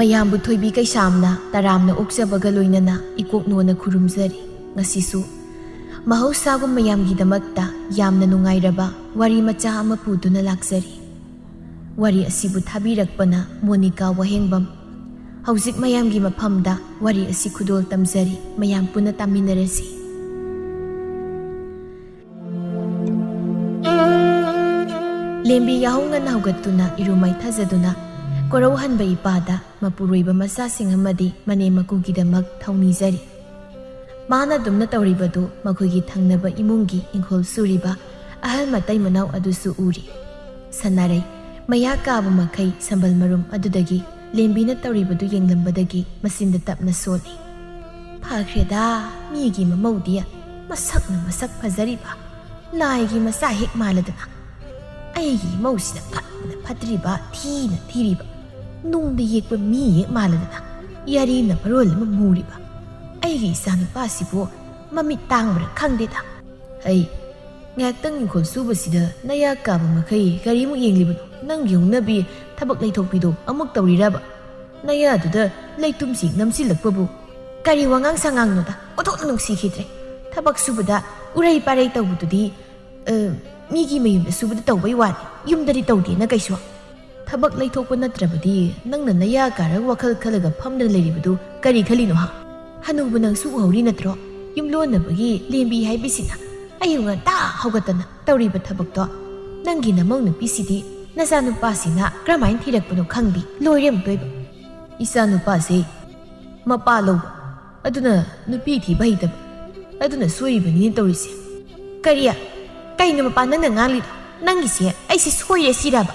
ꯃꯌꯥꯝꯕꯨ ꯊꯣꯏꯕꯤ ꯀꯩꯁꯥꯝꯅ ꯇꯔꯥꯝꯅ ꯑꯣꯛꯆꯕꯒ ꯂꯣꯏꯅꯅ ꯏꯀꯣꯛꯅꯣꯅ ꯈꯨꯔꯨꯝꯖꯔꯤ ꯉꯁꯤꯁꯨ ꯃꯍꯧꯁꯥꯒꯨꯝ ꯃꯌꯥꯝꯒꯤꯗꯃꯛꯇ ꯌꯥꯝꯅ ꯅꯨꯡꯉꯥꯏꯔꯕ ꯋꯥꯔꯤ ꯃꯆꯥ ꯑꯃ ꯄꯨꯗꯨꯅ ꯂꯥꯛꯆꯔꯤ꯫ ꯋꯥꯔꯤ ꯑꯁꯤꯕꯨ ꯊꯥꯕꯤꯔꯛꯄꯅ ꯃꯣꯅꯤꯀꯥ ꯋꯥꯍꯦꯡꯕꯝ꯫ ꯍꯧꯖꯤꯛ ꯃꯌꯥꯝꯒꯤ ꯃꯐꯝꯗ ꯋꯥꯔꯤ ꯑꯁꯤ ꯈꯨꯗꯣꯜ ꯇꯝꯖꯔꯤ, ꯃꯌꯥꯝ ꯄꯨꯟꯅ ꯇꯥꯃꯤꯟꯅꯔꯁꯤ꯫ ꯂꯦꯝꯕꯤ ꯌꯥꯍꯧ ꯉꯟꯅ ꯍꯧꯒꯠꯇꯨꯅ ꯏꯔꯨꯃꯩ ꯊꯥꯖꯗꯨꯅ ꯀꯣꯔꯧꯍꯟꯕ ꯏꯄꯥꯗ ꯃꯄꯨꯔꯣꯏꯕ ꯃꯆꯥꯁꯤꯡ ꯑꯃꯗꯤ ꯃꯅꯦꯝ ꯃꯀꯨꯒꯤꯗꯃꯛ ꯊꯧꯅꯤꯖꯔꯤ꯫ ꯃꯥꯅ ꯑꯗꯨꯝꯅ ꯇꯧꯔꯤꯕꯗꯨ ꯃꯈꯣꯏꯒꯤ ꯊꯪꯅꯕ ꯏꯃꯨꯡꯒꯤ ꯏꯪꯈꯣꯜ ꯁꯨꯔꯤꯕ ꯑꯍꯜ ꯃꯇꯩ ꯃꯅꯥꯎ ꯑꯗꯨꯁꯨ ꯎꯔꯤ꯫ ꯁꯅꯥꯔꯩ ꯃꯌꯥ ꯀꯥꯕ ꯃꯈꯩ ꯁꯝꯕꯜ ꯃꯔꯨꯝ ꯑꯗꯨꯗꯒꯤ ꯂꯦꯝꯕꯤꯅ ꯇꯧꯔꯤꯕꯗꯨ ꯌꯦꯡꯂꯝꯕꯗꯒꯤ ꯃꯆꯤꯟꯗ ꯇꯞꯅ ꯁꯣꯜꯂꯤ꯫ ꯐꯈ꯭ꯔꯦꯗ, ꯃꯤꯒꯤ ꯃꯃꯧꯗꯤ ꯃꯁꯛꯅ ꯃꯁꯛ ꯐꯖꯔꯤꯕ ꯂꯥꯏꯒꯤ ꯃꯆꯥ ꯍꯦꯛ ꯃꯥꯜꯂꯗꯅ ꯑꯩꯒꯤ ꯏꯃꯧꯁꯤꯅ ꯐꯠꯅ ꯐꯠꯇ꯭ꯔꯤꯕ ꯊꯤꯅ ꯊꯤꯔꯤꯕ ꯅꯨꯡꯗ ꯌꯦꯛꯄ ꯃꯤ ꯍꯦꯛ ꯃꯥꯜꯂꯗꯅ ꯌꯥꯔꯤꯅ ꯃꯔꯣꯜ ꯑꯃ ꯃꯨꯔꯤꯕ ꯑꯩꯒꯤ ꯏꯆꯥꯅꯨꯄꯥꯁꯤꯕꯨ ꯃꯃꯤꯠ ꯇꯥꯡꯕ꯭ꯔꯥ ꯈꯪꯗꯦꯗ꯫ ꯑꯩ ꯉꯥꯏꯍꯥꯛꯇꯪ ꯏꯪꯈꯣꯜ ꯁꯨꯕꯁꯤꯗ ꯅꯌꯥ ꯀꯥꯕ ꯃꯈꯩ ꯀꯔꯤꯃꯨꯛ ꯌꯦꯡꯂꯤꯕꯅꯣ? ꯅꯪꯒꯤ ꯍꯧꯅꯕꯤ ꯊꯕꯛ ꯂꯩꯊꯣꯛꯄꯤꯗꯣ ꯑꯃꯨꯛ ꯇꯧꯔꯤꯔꯕ? ꯅꯌꯥꯗꯨꯗ ꯂꯩꯇꯨꯝꯁꯤ ꯅꯝꯁꯤꯜꯂꯛꯄꯕꯨ ꯀꯔꯤ ꯋꯥꯉꯥꯡ ꯁꯉꯥꯡꯅꯣꯗ? ꯑꯣꯟꯊꯣꯛꯅ ꯅꯨꯡꯁꯤꯈꯤꯗ꯭ꯔꯦ꯫ ꯊꯕꯛ ꯁꯨꯕꯗ ꯎꯔꯩ ꯄꯥꯔꯩ ꯇꯧꯕꯗꯨꯗꯤ ꯃꯤꯒꯤ ꯃꯌꯨꯝꯗ ꯁꯨꯕꯗ ꯇꯧꯕꯩ ꯋꯥꯅꯤ, ꯌꯨꯝꯗꯗꯤ ꯇꯧꯗꯦꯅ ꯀꯩꯁꯨ꯫ ꯊꯕꯛ ꯂꯩꯊꯣꯛꯄ ꯅꯠꯇ꯭ꯔꯕꯗꯤ ꯅꯪꯅ ꯅꯌꯥ ꯀꯥꯔꯒ ꯋꯥꯈꯜ ꯈꯜꯂꯒ ꯐꯝꯗꯅ ꯂꯩꯔꯤꯕꯗꯨ ꯀꯔꯤ ꯈꯜꯂꯤꯅꯣ ꯍꯥ? ꯍꯅꯨꯕ ꯅꯪꯁꯨ ꯎꯍꯧꯔꯤ ꯅꯠꯇ꯭ꯔꯣ? ꯌꯨꯝꯂꯣꯟꯅꯕꯒꯤ ꯂꯦꯝꯕꯤ ꯍꯥꯏꯕꯁꯤꯅ ꯑꯌꯨꯛ ꯉꯟꯇꯥ ꯍꯧꯒꯠꯇꯅ ꯇꯧꯔꯤꯕ ꯊꯕꯛꯇꯣ ꯅꯪꯒꯤ ꯅꯃꯧ ꯅꯨꯄꯤꯁꯤꯗꯤ ꯅꯆꯥꯅꯨꯄꯥꯁꯤꯅ ꯀꯔꯝꯍꯥꯏꯅ ꯊꯤꯔꯛꯄꯅꯣ ꯈꯪꯗꯦ, ꯂꯣꯏꯔꯦ ꯑꯃꯨꯛꯇꯣꯏꯕ꯫ ꯏꯆꯥꯅꯨꯄꯥꯁꯦ ꯃꯄꯥ ꯂꯧꯕ, ꯑꯗꯨꯅ ꯅꯨꯄꯤ ꯊꯤꯕ ꯍꯩꯇꯕ, ꯑꯗꯨꯅ ꯁꯣꯏꯔꯤꯕꯅꯤꯅ ꯇꯧꯔꯤꯁꯦ꯫ ꯀꯩꯅꯣ ꯃꯄꯥ ꯅꯪꯅ ꯉꯥꯡꯂꯤꯗꯣ? ꯅꯪꯒꯤꯁꯦ ꯑꯩꯁꯦ ꯁꯣꯏꯔꯦ ꯁꯤꯔꯕ?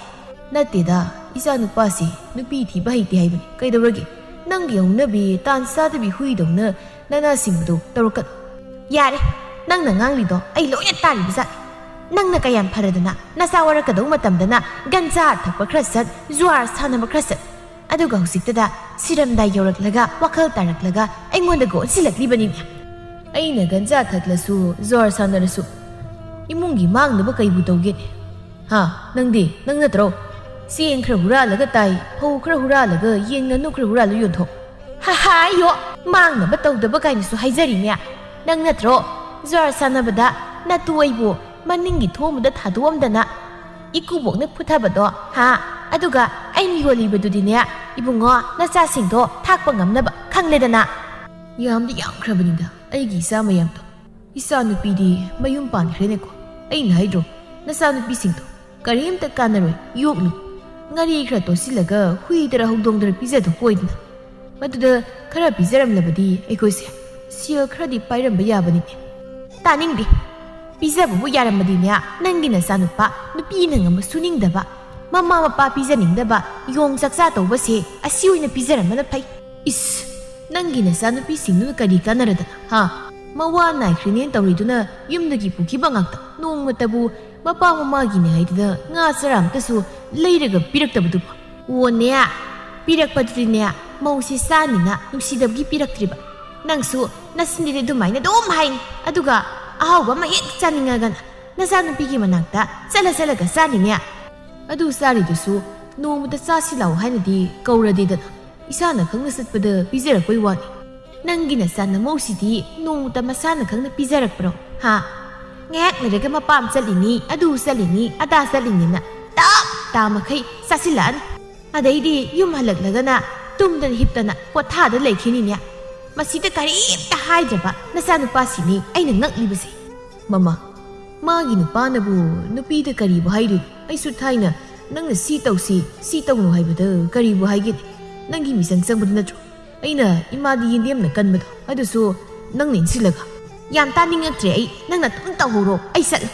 ꯅꯠꯇꯦꯗ, ꯏꯆꯥꯅꯨꯄꯥꯁꯦ ꯅꯨꯄꯤ ꯊꯤꯕ ꯍꯩꯇꯦ ꯍꯥꯏꯕꯅꯤ꯫ ꯀꯩꯗꯧꯔꯒꯦ? ꯅꯪꯒꯤ ꯍꯧꯅꯕꯤ ꯇꯥꯟ ꯆꯥꯗꯕꯤ ꯍꯨꯏꯗꯧꯅ ꯅꯅꯥꯁꯤꯡꯕꯗꯣ ꯇꯧꯔꯛꯀꯅꯨ꯫ ꯌꯥꯔꯦ, ꯅꯪꯅ ꯉꯥꯡꯂꯤꯗꯣ ꯑꯩ ꯂꯣꯏꯅ ꯇꯥꯔꯤꯕꯖꯥꯠꯅꯤ꯫ ꯅꯪꯅ ꯀꯌꯥꯝ ꯐꯔꯗꯅ ꯅꯆꯥ ꯋꯥꯔꯛꯀꯗꯧ ꯃꯇꯝꯗꯅ ꯒꯟꯖꯥ ꯊꯛꯄ ꯈꯔ ꯆꯠ, ꯖꯨꯋꯥꯔ ꯁꯥꯟꯅꯕ ꯈꯔ ꯆꯠ, ꯑꯗꯨꯒ ꯍꯧꯖꯤꯛꯇꯗ ꯁꯤꯔꯝꯗꯥꯏ ꯌꯧꯔꯛꯂꯒ ꯋꯥꯈꯜ ꯇꯥꯔꯛꯂꯒ ꯑꯩꯉꯣꯟꯗ ꯑꯣꯟꯁꯤꯜꯂꯛꯂꯤꯕꯅꯤꯅꯦ꯫ ꯑꯩꯅ ꯒꯟꯖꯥ ꯊꯛꯂꯁꯨ ꯖꯨꯋꯥꯔ ꯁꯥꯟꯅꯔꯁꯨ ꯏꯃꯨꯡꯒꯤ ꯃꯥꯡꯅꯕ ꯀꯩꯕꯨ ꯇꯧꯒꯦꯅꯦ? ꯅꯪ ꯅꯠꯇ꯭ꯔꯣ? ꯆꯦꯡ ꯈꯔ ꯍꯨꯔꯥꯜꯂꯒ ꯇꯥꯏ, ꯐꯧꯈꯔ ꯍꯨꯔꯥꯜꯂꯒ ꯌꯦꯟ ꯉꯥꯅꯨ ꯈꯔ ꯍꯨꯔꯥꯜꯂꯒ ꯌꯣꯟꯊꯣꯛ꯫ ꯍꯥꯏꯌꯣ, ꯃꯥꯡꯅꯕ ꯇꯧꯗꯕ ꯀꯥꯏꯅꯁꯨ ꯍꯥꯏꯖꯔꯤꯅꯦ꯫ ꯅꯪ ꯅꯠꯇ꯭ꯔꯣ ꯖꯨꯋꯥꯔ ꯁꯥꯟꯅꯕꯗ ꯅꯇꯨ ꯑꯩꯕꯨ ꯃꯅꯤꯡꯒꯤ ꯊꯣꯡꯕꯗ ꯊꯥꯗꯣꯛꯑꯝꯗꯅ ꯏꯀꯨꯕꯣꯛꯅ ꯐꯨꯊꯕꯗꯣ? ꯑꯗꯨꯒ ꯑꯩꯅ ꯌꯣꯜꯂꯤꯕꯗꯨꯗꯤꯅꯦ ꯏꯕꯨꯡꯉꯣ ꯅꯆꯥꯁꯤꯡꯗꯣ ꯊꯥꯛꯄ ꯉꯝꯅꯕ ꯈꯪꯂꯦꯗꯅ꯫ ꯌꯥꯝꯗꯤ ꯌꯥꯝꯈ꯭ꯔꯕꯅꯤꯗ ꯑꯩꯒꯤ ꯏꯆꯥ ꯃꯌꯥꯝꯗꯣ꯫ ꯏꯆꯥ ꯅꯨꯄꯤꯗꯤ ꯃꯌꯨꯝ ꯄꯥꯟꯈ꯭ꯔꯦꯅꯦꯀꯣ꯫ ꯑꯩꯅ ꯍꯥꯏꯗ꯭ꯔꯣ ꯅꯆꯥꯅꯨꯄꯤꯁꯤꯡꯗꯣ ꯀꯔꯤꯝꯇ ꯀꯥꯟꯅꯔꯣꯏ, ꯌꯣꯛꯂꯨ꯫ ꯉꯥꯔꯤ ꯈꯔ ꯇꯣꯠꯁꯤꯜꯂꯒ ꯍꯨꯏꯗꯔ ꯍꯧꯗꯣꯡꯗꯔ ꯄꯤꯖꯊꯣꯛꯄ ꯑꯣꯏꯗꯅ꯫ ꯃꯗꯨꯗ ꯈꯔ ꯄꯤꯖꯔꯝꯂꯕꯗꯤ ꯑꯩꯈꯣꯏꯁꯦ ꯁꯦꯜ ꯈꯔꯗꯤ ꯄꯥꯏꯔꯝꯕ ꯌꯥꯕꯅꯤꯅꯦ꯫ ꯇꯥꯅꯤꯡꯗꯦ꯫ ꯄꯤꯖꯕꯕꯨ ꯌꯥꯔꯝꯃꯗꯤꯅꯦ ꯅꯪꯒꯤ ꯅꯆꯥꯅꯨꯄꯥ ꯅꯨꯄꯤꯅ ꯉꯝꯕ ꯁꯨꯅꯤꯡꯗꯕ, ꯃꯃꯥ ꯃꯄꯥ ꯄꯤꯖꯅꯤꯡꯗꯕ ꯌꯣꯡ ꯆꯥꯛꯆꯥ ꯇꯧꯕꯁꯦ ꯑꯁꯤ ꯑꯣꯏꯅ ꯄꯤꯖꯔꯝꯕꯅ ꯐꯩ꯫ ꯏꯁ, ꯅꯪꯒꯤ ꯅꯆꯥꯅꯨꯄꯤꯁꯤꯡꯗꯨꯅ ꯀꯔꯤ ꯀꯥꯟꯅꯔꯗꯅ ꯃꯋꯥ ꯅꯥꯏꯈ꯭ꯔꯤꯅꯦꯅ ꯇꯧꯔꯤꯗꯨꯅ ꯌꯨꯝꯗꯒꯤ ꯄꯨꯈꯤꯕ ꯉꯥꯛꯇ ꯅꯣꯡꯃꯇꯕꯨ ꯃꯄꯥ ꯃꯃꯥꯒꯤꯅꯦ ꯍꯥꯏꯗꯨꯅ ꯉꯥ ꯆꯔꯥ ꯑꯝꯇꯁꯨ ꯂꯩꯔꯒ ꯄꯤꯔꯛꯇꯕꯗꯨꯕꯨ? ꯑꯣꯅꯦ, ꯄꯤꯔꯛꯄꯗꯨꯗꯤꯅꯦ ꯃꯧꯁꯤ ꯆꯥꯅꯤꯅ ꯅꯨꯡꯁꯤꯗꯕꯒꯤ ꯄꯤꯔꯛꯇ꯭ꯔꯤꯕ꯫ ꯅꯪꯁꯨ ꯅꯆꯤꯟꯗꯗꯤ ꯑꯗꯨꯃꯥꯏꯅ ꯑꯗꯨꯝ ꯍꯥꯏꯅꯤ, ꯑꯗꯨꯒ ꯑꯍꯥꯎꯕ ꯑꯃ ꯍꯦꯛ ꯆꯥꯅꯤꯡꯉꯒꯅ ꯅꯆꯥꯅꯨꯄꯤꯒꯤ ꯃꯅꯥꯛꯇ ꯆꯠꯂꯒ ꯆꯥꯅꯤꯅꯦ꯫ ꯑꯗꯨ ꯆꯥꯔꯤꯗꯨꯁꯨ ꯅꯣꯡꯃꯗ ꯆꯥꯁꯤ ꯂꯥꯎ ꯍꯥꯏꯅꯗꯤ ꯀꯧꯔꯗꯦꯗꯅ ꯏꯁꯥꯅ ꯈꯪꯅ ꯆꯠꯄꯗ ꯄꯤꯖꯔꯛꯄꯩ ꯋꯥꯅꯤ꯫ ꯅꯪꯒꯤ ꯅꯆꯥ ꯅꯃꯧꯁꯤꯗꯤ ꯅꯣꯡꯃꯇ ꯃꯁꯥꯅ ꯈꯪꯅ ꯄꯤꯖꯔꯛꯄ꯭ꯔꯣ? ꯉꯥꯏꯍꯥꯛ ꯂꯩꯔꯒ ꯃꯄꯥꯝ ꯆꯠꯂꯤꯅꯤ, ꯑꯗꯨ ꯆꯠꯂꯤꯅꯤ, ꯑꯗꯥ ꯆꯠꯂꯤꯅꯤꯅ ꯇꯥ ꯃꯈꯩ ꯆꯥꯁꯤꯜꯂꯛꯑꯅꯤ꯫ ꯑꯗꯩꯗꯤ ꯌꯨꯝ ꯍꯜꯂꯛꯂꯒꯅ ꯇꯨꯝꯗꯅ ꯍꯤꯞꯇꯅ ꯄꯣꯊꯥꯗ ꯂꯩꯈꯤꯅꯤꯅꯦ꯫ ꯃꯁꯤꯗ ꯀꯔꯤꯝꯇ ꯍꯥꯏꯗ꯭ꯔꯕ ꯅꯆꯥꯅꯨꯄꯥꯁꯤꯅꯤ ꯑꯩꯅ ꯉꯛꯂꯤꯕꯁꯦ꯫ ꯃꯃꯥ, ꯃꯥꯒꯤ ꯅꯨꯄꯥꯅꯕꯨ ꯅꯨꯄꯤꯗ ꯀꯔꯤꯕꯨ ꯍꯥꯏꯔꯤꯅꯣ? ꯑꯩꯁꯨ ꯊꯥꯏꯅ ꯅꯪꯅ ꯁꯤ ꯇꯧꯁꯤ ꯁꯤ ꯇꯧꯅꯨ ꯍꯥꯏꯕꯗ ꯀꯔꯤꯕꯨ ꯍꯥꯏꯒꯦꯅꯦ? ꯅꯪꯒꯤ ꯃꯤꯆꯪ ꯆꯪꯕꯗꯨ ꯅꯠꯇ꯭ꯔꯣ? ꯑꯩꯅ ꯏꯃꯥꯗꯤ ꯌꯦꯟꯗꯦꯝꯅ ꯀꯟꯕꯗꯣ, ꯑꯗꯨꯁꯨ ꯅꯪꯅ ꯏꯟꯁꯤꯜꯂꯒ꯫ ꯌꯥꯝ ꯇꯥꯅꯤꯡꯉꯛꯇ꯭ꯔꯦ ꯑꯩ, ꯅꯪꯅ ꯑꯗꯨꯝ ꯇꯧꯍꯧꯔꯣ, ꯑꯩ ꯆꯠꯂꯦ꯫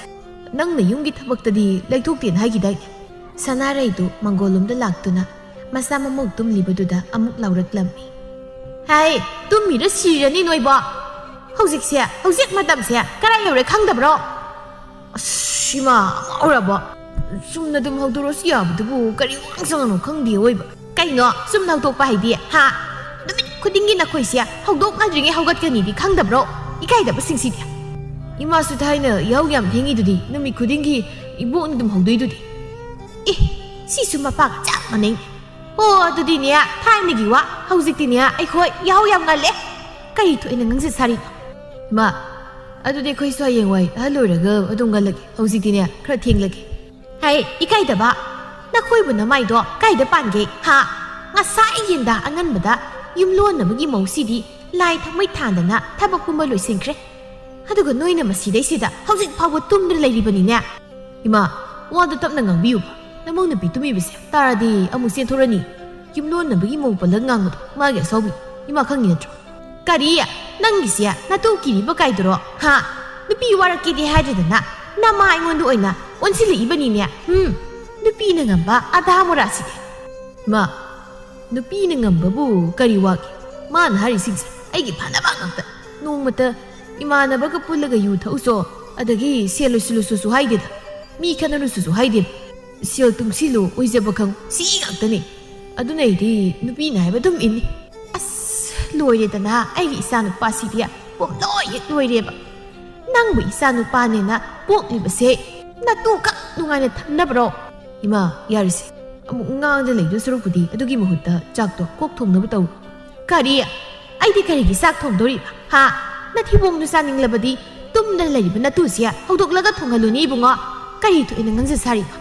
ꯅꯪꯅ ꯌꯨꯝꯒꯤ ꯊꯕꯛꯇꯗꯤ ꯂꯩꯊꯣꯛꯇꯦꯅ ꯍꯥꯏꯈꯤꯗꯥꯏꯅꯦ? ꯁꯅꯥꯔꯩꯗꯨ ꯃꯪꯒꯣꯜꯂꯣꯝꯗ ꯂꯥꯛꯇꯨꯅ ꯃꯆꯥ ꯃꯃꯧ ꯇꯨꯝꯂꯤꯕꯗꯨꯗ ꯑꯃꯨꯛ ꯂꯥꯎꯔꯛꯂꯝꯃꯤ꯫ ꯇꯨꯝꯃꯤꯔ ꯁꯤꯔꯅꯤ ꯅꯣꯏꯕꯣ? ꯍꯧꯖꯤꯛ ꯃꯇꯝꯁꯦ ꯀꯔꯥꯏ ꯌꯧꯔꯦ ꯈꯪꯗꯕ꯭ꯔꯣ? ꯑꯁ, ꯏꯃꯥ ꯑꯃ ꯆꯨꯝꯅ ꯑꯗꯨꯝ ꯍꯧꯗꯣꯔꯛꯑꯁꯨ ꯌꯥꯕꯗꯨꯕꯨ ꯀꯔꯤ ꯋꯥꯡ ꯆꯪꯉꯅꯣ ꯈꯪꯗꯦ ꯑꯣꯏꯕ꯫ ꯀꯩꯅꯣ ꯆꯨꯝꯅ ꯍꯧꯗꯣꯛꯄ ꯍꯥꯏꯗꯤ? ꯅꯨꯃꯤꯠ ꯈꯨꯗꯤꯡꯒꯤ ꯅꯈꯣꯏꯁꯦ ꯍꯧꯗꯣꯛꯅꯗ꯭ꯔꯤꯉꯩ ꯍꯧꯒꯠꯀꯅꯤꯗꯤ ꯈꯪꯗꯕ꯭ꯔꯣ? ꯏꯀꯥꯏꯗꯕꯁꯤꯡꯁꯤꯗꯤ꯫ ꯏꯃꯥꯁꯨ ꯊꯥꯏꯅ ꯌꯥꯍꯧ ꯌꯥꯝ ꯊꯦꯡꯉꯤꯗꯨꯗꯤ, ꯅꯨꯃꯤꯠ ꯈꯨꯗꯤꯡꯒꯤ ꯏꯕꯣꯛꯅ ꯑꯗꯨꯝ ꯍꯧꯗꯣꯏꯗꯨꯗꯤ꯫ ꯁꯤꯁꯨ ꯃꯄꯥꯒ ꯆꯞ ꯃꯥꯟꯅꯩꯅꯦ꯫ ꯑꯣ ꯑꯗꯨꯗꯤꯅꯦ ꯊꯥꯏꯅꯒꯤ ꯋꯥ ꯍꯧꯖꯤꯛꯇꯤꯅꯦ ꯑꯩꯈꯣꯏ ꯌꯥꯍꯧ ꯌꯥꯝ ꯉꯜꯂꯦ ꯀꯔꯤ ꯊꯣꯛꯏꯅ ꯉꯪꯁꯤꯠ ꯁꯥꯔꯤꯅꯣ ꯏꯃꯥ ꯑꯗꯨꯗꯤ ꯑꯩꯈꯣꯏꯁꯨ ꯍꯌꯦꯡꯋꯥꯏ ꯑꯍꯜ ꯑꯣꯏꯔꯒ ꯑꯗꯨꯝ ꯉꯜꯂꯒꯦ ꯍꯧꯖꯤꯛꯇꯤꯅꯦ ꯈꯔ ꯊꯦꯡꯂꯒꯦ ꯍꯥꯏ ꯏꯀꯥꯏꯗꯕ ꯅꯈꯣꯏꯕꯨ ꯅꯃꯥꯏꯗꯣ ꯀꯥꯏꯗ ꯄꯥꯟꯒꯦ ꯍꯥ ꯉꯁꯥꯏ ꯌꯦꯟꯗ ꯑꯉꯟꯕꯗ ꯌꯨꯝꯂꯣꯟꯅꯕꯒꯤ ꯃꯧꯁꯤꯗꯤ ꯂꯥꯏ ꯊꯥꯡꯃꯩ ꯊꯥꯟꯗꯅ ꯊꯕꯛ ꯄꯨꯝꯕ ꯂꯣꯏꯁꯤꯟꯈ꯭ꯔꯦ ꯑꯗꯨꯒ ꯅꯣꯏꯅ ꯃꯁꯤꯗꯩꯁꯤꯗ ꯍꯧꯖꯤꯛ ꯐꯥꯎꯕ ꯇꯨꯝꯗꯨꯅ ꯂꯩꯔꯤꯕꯅꯤꯅꯦ ꯏꯃꯥ ꯋꯥꯗꯣ ꯇꯞꯅ ꯉꯥꯡꯕꯤꯌꯨꯕ ꯅꯃꯧ ꯅꯨꯄꯤ ꯇꯨꯝꯃꯤꯕꯁꯦ ꯇꯥꯔꯗꯤ ꯑꯃꯨꯛ ꯆꯦꯟꯊꯣꯔꯅꯤ ꯌꯨꯝꯂꯣꯟꯅꯕꯒꯤ ꯃꯧ ꯄꯜꯂꯒ ꯉꯥꯡꯕꯗꯣ ꯃꯥꯒꯤ ꯑꯁꯥꯎꯕꯤ ꯏꯃꯥ ꯈꯪꯉꯤ ꯅꯠꯇ꯭ꯔꯣ ꯀꯔꯤ ꯅꯪꯒꯤꯁꯦ ꯅꯇꯨ ꯀꯤꯔꯤꯕ ꯀꯥꯏꯗꯨꯔꯣ ꯍꯥ ꯅꯨꯄꯤ ꯋꯥꯔꯛꯀꯦꯗꯤ ꯍꯥꯏꯗ꯭ꯔꯗꯅ ꯅꯃꯥ ꯑꯩꯉꯣꯟꯗ ꯑꯣꯏꯅ ꯑꯣꯟꯁꯤꯜꯂꯛꯏꯕꯅꯤꯅꯦ ꯅꯨꯄꯤꯅ ꯉꯝꯕ ꯑꯙꯥ ꯃꯣꯔꯥꯁꯤꯗꯤ ꯏꯃꯥ ꯅꯨꯄꯤꯅ ꯉꯝꯕꯕꯨ ꯀꯔꯤ ꯋꯥꯒꯦ ꯃꯥꯅ ꯍꯥꯏꯔꯤꯁꯤꯡꯁꯦ ꯑꯩꯒꯤ ꯐꯅꯕ ꯉꯥꯛꯇ ꯅꯣꯡꯃꯇ ꯏꯃꯥꯟꯅꯕꯒ ꯄꯨꯜꯂꯒ ꯌꯨ ꯊꯛꯎꯁꯣ ꯑꯗꯒꯤ ꯁꯦꯜ ꯂꯣꯏꯁꯤꯜꯂꯨꯁꯨ ꯍꯥꯏꯗꯦꯗ ꯃꯤ ꯈꯠꯅꯔꯨꯁꯨ ꯍꯥꯏꯗꯦꯕ ꯁꯦꯜ ꯇꯨꯡꯁꯤꯜꯂꯨ ꯑꯣꯏꯖꯕ ꯈꯪ ꯁꯤ ꯉꯥꯛꯇꯅꯤ ꯑꯗꯨꯅ ꯑꯩꯗꯤ ꯅꯨꯄꯤꯅ ꯍꯥꯏꯕ ꯑꯗꯨꯝ ꯏꯟꯅꯤ ꯑꯁ ꯂꯣꯏꯔꯦꯗꯅ ꯑꯩꯒꯤ ꯏꯆꯥꯅꯨꯄꯥꯁꯤꯗꯤ ꯄꯨꯝꯂꯣꯏ ꯍꯦꯛ ꯂꯣꯏꯔꯦꯕ ꯅꯪꯕꯨ ꯏꯆꯥꯅꯨꯄꯥꯅꯦꯅ ꯄꯣꯛꯂꯤꯕꯁꯦ ꯅꯇꯨꯈꯛ ꯅꯨꯡꯉꯥꯏꯅ ꯊꯝꯅꯕ꯭ꯔꯣ ꯏꯃꯥ ꯌꯥꯔꯤꯁꯦ ꯑꯃꯨꯛ ꯉꯥꯡꯗ ꯂꯩꯗꯣꯏ ꯁꯔꯨꯛꯄꯨꯗꯤ ꯑꯗꯨꯒꯤ ꯃꯍꯨꯠꯇ ꯆꯥꯛꯇꯣ ꯀꯣꯛ ꯊꯣꯡꯅꯕ ꯇꯧ ꯀꯔꯤ ꯑꯩꯗꯤ ꯀꯔꯤꯒꯤ ꯆꯥꯛ ꯊꯣꯡꯗꯣꯔꯤꯕ ꯍꯥ ꯅꯊꯤꯕꯣꯡꯗꯨ ꯆꯥꯅꯤꯡꯂꯕꯗꯤ ꯇꯨꯝꯗꯅ ꯂꯩꯔꯤꯕ ꯅꯇꯨꯁꯦ ꯍꯧꯗꯣꯛꯂꯒ ꯊꯣꯡꯍꯜꯂꯨꯅꯤ ꯏꯕꯨꯡꯉꯣ ꯀꯔꯤ ꯊꯣꯛꯏꯅ ꯉꯪꯖ ꯁꯥꯔꯤꯅꯣ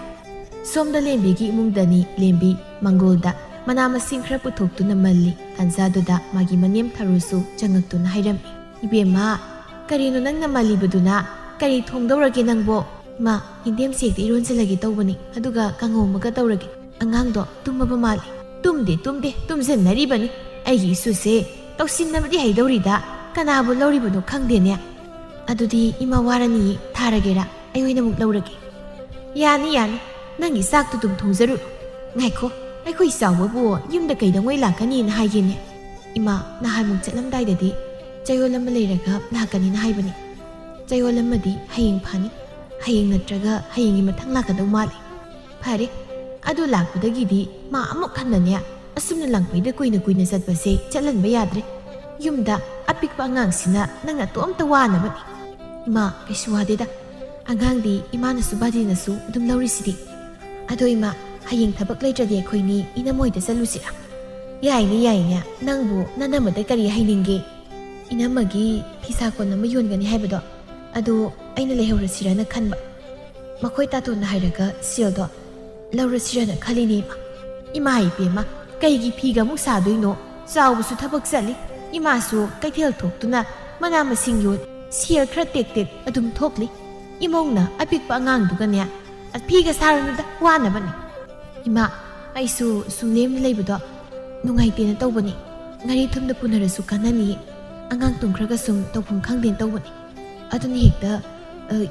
ꯁꯣꯝꯗ ꯂꯦꯝꯕꯤꯒꯤ ꯏꯃꯨꯡꯗꯅꯤ ꯂꯦꯝꯕꯤ ꯃꯪꯒꯣꯜꯗ ꯃꯅꯥ ꯃꯁꯤꯡ ꯈꯔ ꯄꯨꯊꯣꯛꯇꯨꯅ ꯃꯜꯂꯤ ꯇꯥꯟꯖꯥꯗꯨꯗ ꯃꯥꯒꯤ ꯃꯅꯦꯝ ꯊꯔꯨꯁꯨ ꯆꯪꯉꯛꯇꯨꯅ ꯍꯥꯏꯔꯝꯃꯤ ꯏꯕꯦꯝꯃ ꯀꯔꯤꯅꯣ ꯅꯪꯅ ꯃꯜꯂꯤꯕꯗꯨꯅ ꯀꯔꯤ ꯊꯣꯡꯗꯧꯔꯒꯦ ꯅꯪꯕꯣ ꯃꯥ ꯌꯦꯟꯗꯦꯝ ꯁꯦꯛꯇ ꯏꯔꯣꯟꯁꯤꯜꯂꯒꯦ ꯇꯧꯕꯅꯤ ꯑꯗꯨꯒ ꯀꯥꯡꯍꯧ ꯑꯃꯒ ꯇꯧꯔꯒꯦ ꯑꯉꯥꯡꯗꯣ ꯇꯨꯝꯃꯕ ꯃꯥꯜꯂꯤ ꯇꯨꯝꯗꯦ ꯇꯨꯝꯖꯟꯅꯔꯤꯕꯅꯤ ꯑꯩꯒꯤ ꯏꯁꯨꯁꯦ ꯇꯧꯁꯤꯟꯅꯕꯗꯤ ꯍꯩꯗꯧꯔꯤꯗ ꯀꯅꯥꯕꯨ ꯂꯧꯔꯤꯕꯅꯣ ꯈꯪꯗꯦꯅꯦ ꯑꯗꯨꯗꯤ ꯏꯃꯥ ꯋꯥꯔꯅꯤ ꯊꯥꯔꯒꯦꯔꯥ ꯑꯩ ꯑꯣꯏꯅ ꯑꯃꯨꯛ ꯂꯧꯔꯒꯦ ꯌꯥꯅꯤ ꯅꯪꯒꯤ ꯆꯥꯛꯇꯨ ꯑꯗꯨꯝ ꯊꯣꯡꯖꯔꯨꯔꯣ ꯉꯥꯏꯈꯣ ꯑꯩꯈꯣꯏ ꯆꯥꯎꯕꯕꯨ ꯌꯨꯝꯗ ꯀꯩꯗꯧꯉꯩ ꯂꯥꯛꯀꯅꯤꯅ ꯍꯥꯏꯒꯦꯅꯦ ꯏꯃꯥ ꯅꯍꯥꯟꯃꯨꯛ ꯆꯠꯂꯝꯗꯥꯏꯗꯗꯤ ꯆꯌꯣꯜ ꯑꯃ ꯂꯩꯔꯒ ꯂꯥꯛꯀꯅꯤꯅ ꯍꯥꯏꯕꯅꯤ ꯆꯌꯣꯜ ꯑꯃꯗꯤ ꯍꯌꯦꯡ ꯐꯥꯅꯤ ꯍꯌꯦꯡ ꯅꯠꯇ꯭ꯔꯒ ꯍꯌꯦꯡꯒꯤ ꯃꯊꯪ ꯂꯥꯛꯀꯗꯧ ꯃꯥꯜꯂꯤ ꯐꯔꯦ ꯑꯗꯨ ꯂꯥꯛꯄꯗꯒꯤꯗꯤ ꯃꯥ ꯑꯃꯨꯛ ꯍꯟꯅꯅꯦ ꯑꯁꯨꯝꯅ ꯂꯥꯡꯄꯩꯗ ꯀꯨꯏꯅ ꯆꯠꯄꯁꯦ ꯆꯠꯍꯟꯕ ꯌꯥꯗ꯭ꯔꯦ ꯌꯨꯝꯗ ꯑꯄꯤꯛꯄ ꯑꯉꯥꯡꯁꯤꯅ ꯅꯪꯅ ꯇꯣꯝꯇ ꯋꯥꯅꯕꯅꯤ ꯏꯃꯥ ꯀꯩꯁꯨ ꯋꯥꯗꯦꯗ ꯑꯉꯥꯡꯗꯤ ꯏꯃꯥꯅꯁꯨ ꯕꯥꯖꯤꯅꯁꯨ ꯑꯗꯨꯝ ꯂꯧꯔꯤꯁꯤꯗꯤ ꯑꯗꯣ ꯏꯃꯥ ꯍꯌꯦꯡ ꯊꯕꯛ ꯂꯩꯇ꯭ꯔꯗꯤ ꯑꯩꯈꯣꯏꯅꯤ ꯏꯅꯝꯃꯣꯏꯗ ꯆꯠꯂꯨꯁꯤꯔꯥ ꯌꯥꯏꯅꯦ ꯅꯪꯕꯨ ꯅꯅꯝꯃꯗ ꯀꯔꯤ ꯍꯩꯅꯤꯡꯒꯦ ꯏꯅꯝꯃꯒꯤ ꯐꯤꯁꯥꯀꯣꯟ ꯑꯃ ꯌꯣꯟꯒꯅꯤ ꯍꯥꯏꯕꯗꯣ ꯑꯗꯨ ꯑꯩꯅ ꯂꯩꯍꯧꯔꯁꯤꯔꯅ ꯈꯟꯕ ꯃꯈꯣꯏ ꯇꯥꯇꯣꯟꯅ ꯍꯥꯏꯔꯒ ꯁꯦꯜꯗꯣ ꯂꯧꯔꯁꯤꯔꯅ ꯈꯜꯂꯤꯅꯦ ꯏꯃꯥ ꯏꯕꯦꯝꯃ ꯀꯩꯒꯤ ꯐꯤꯒ ꯑꯃꯨꯛ ꯁꯥꯗꯣꯏꯅꯣ ꯆꯥꯎꯕꯁꯨ ꯊꯕꯛ ꯆꯠꯂꯤ ꯏꯃꯥꯁꯨ ꯀꯩꯊꯦꯜ ꯊꯣꯛꯇꯨꯅ ꯃꯅꯥ ꯃꯁꯤꯡ ꯌꯣꯟ ꯁꯦꯜ ꯈꯔ ꯇꯦꯛ ꯑꯗꯨꯝ ꯊꯣꯛꯂꯤ ꯏꯃꯧꯅ ꯑꯄꯤꯛꯄ ꯑꯉꯥꯡꯗꯨꯒꯅꯦ ꯐꯤꯒ ꯁꯥꯔꯨꯅꯨꯗ ꯋꯥꯅꯕꯅꯤ ꯏꯃꯥ ꯑꯩꯁꯨ ꯁꯨꯝꯂꯦꯝꯅ ꯂꯩꯕꯗꯣ ꯅꯨꯡꯉꯥꯏꯇꯦꯅ ꯇꯧꯕꯅꯤ ꯉꯥꯔꯤ ꯊꯨꯝꯗ ꯄꯨꯅꯔꯁꯨ ꯀꯥꯟꯅꯅꯤ ꯑꯉꯥꯡ ꯇꯨꯝꯈ꯭ꯔꯒ ꯁꯨꯝ ꯇꯧꯐꯝ ꯈꯪꯗꯦꯅ ꯇꯧꯕꯅꯤ ꯑꯗꯨꯅ ꯍꯦꯛꯇ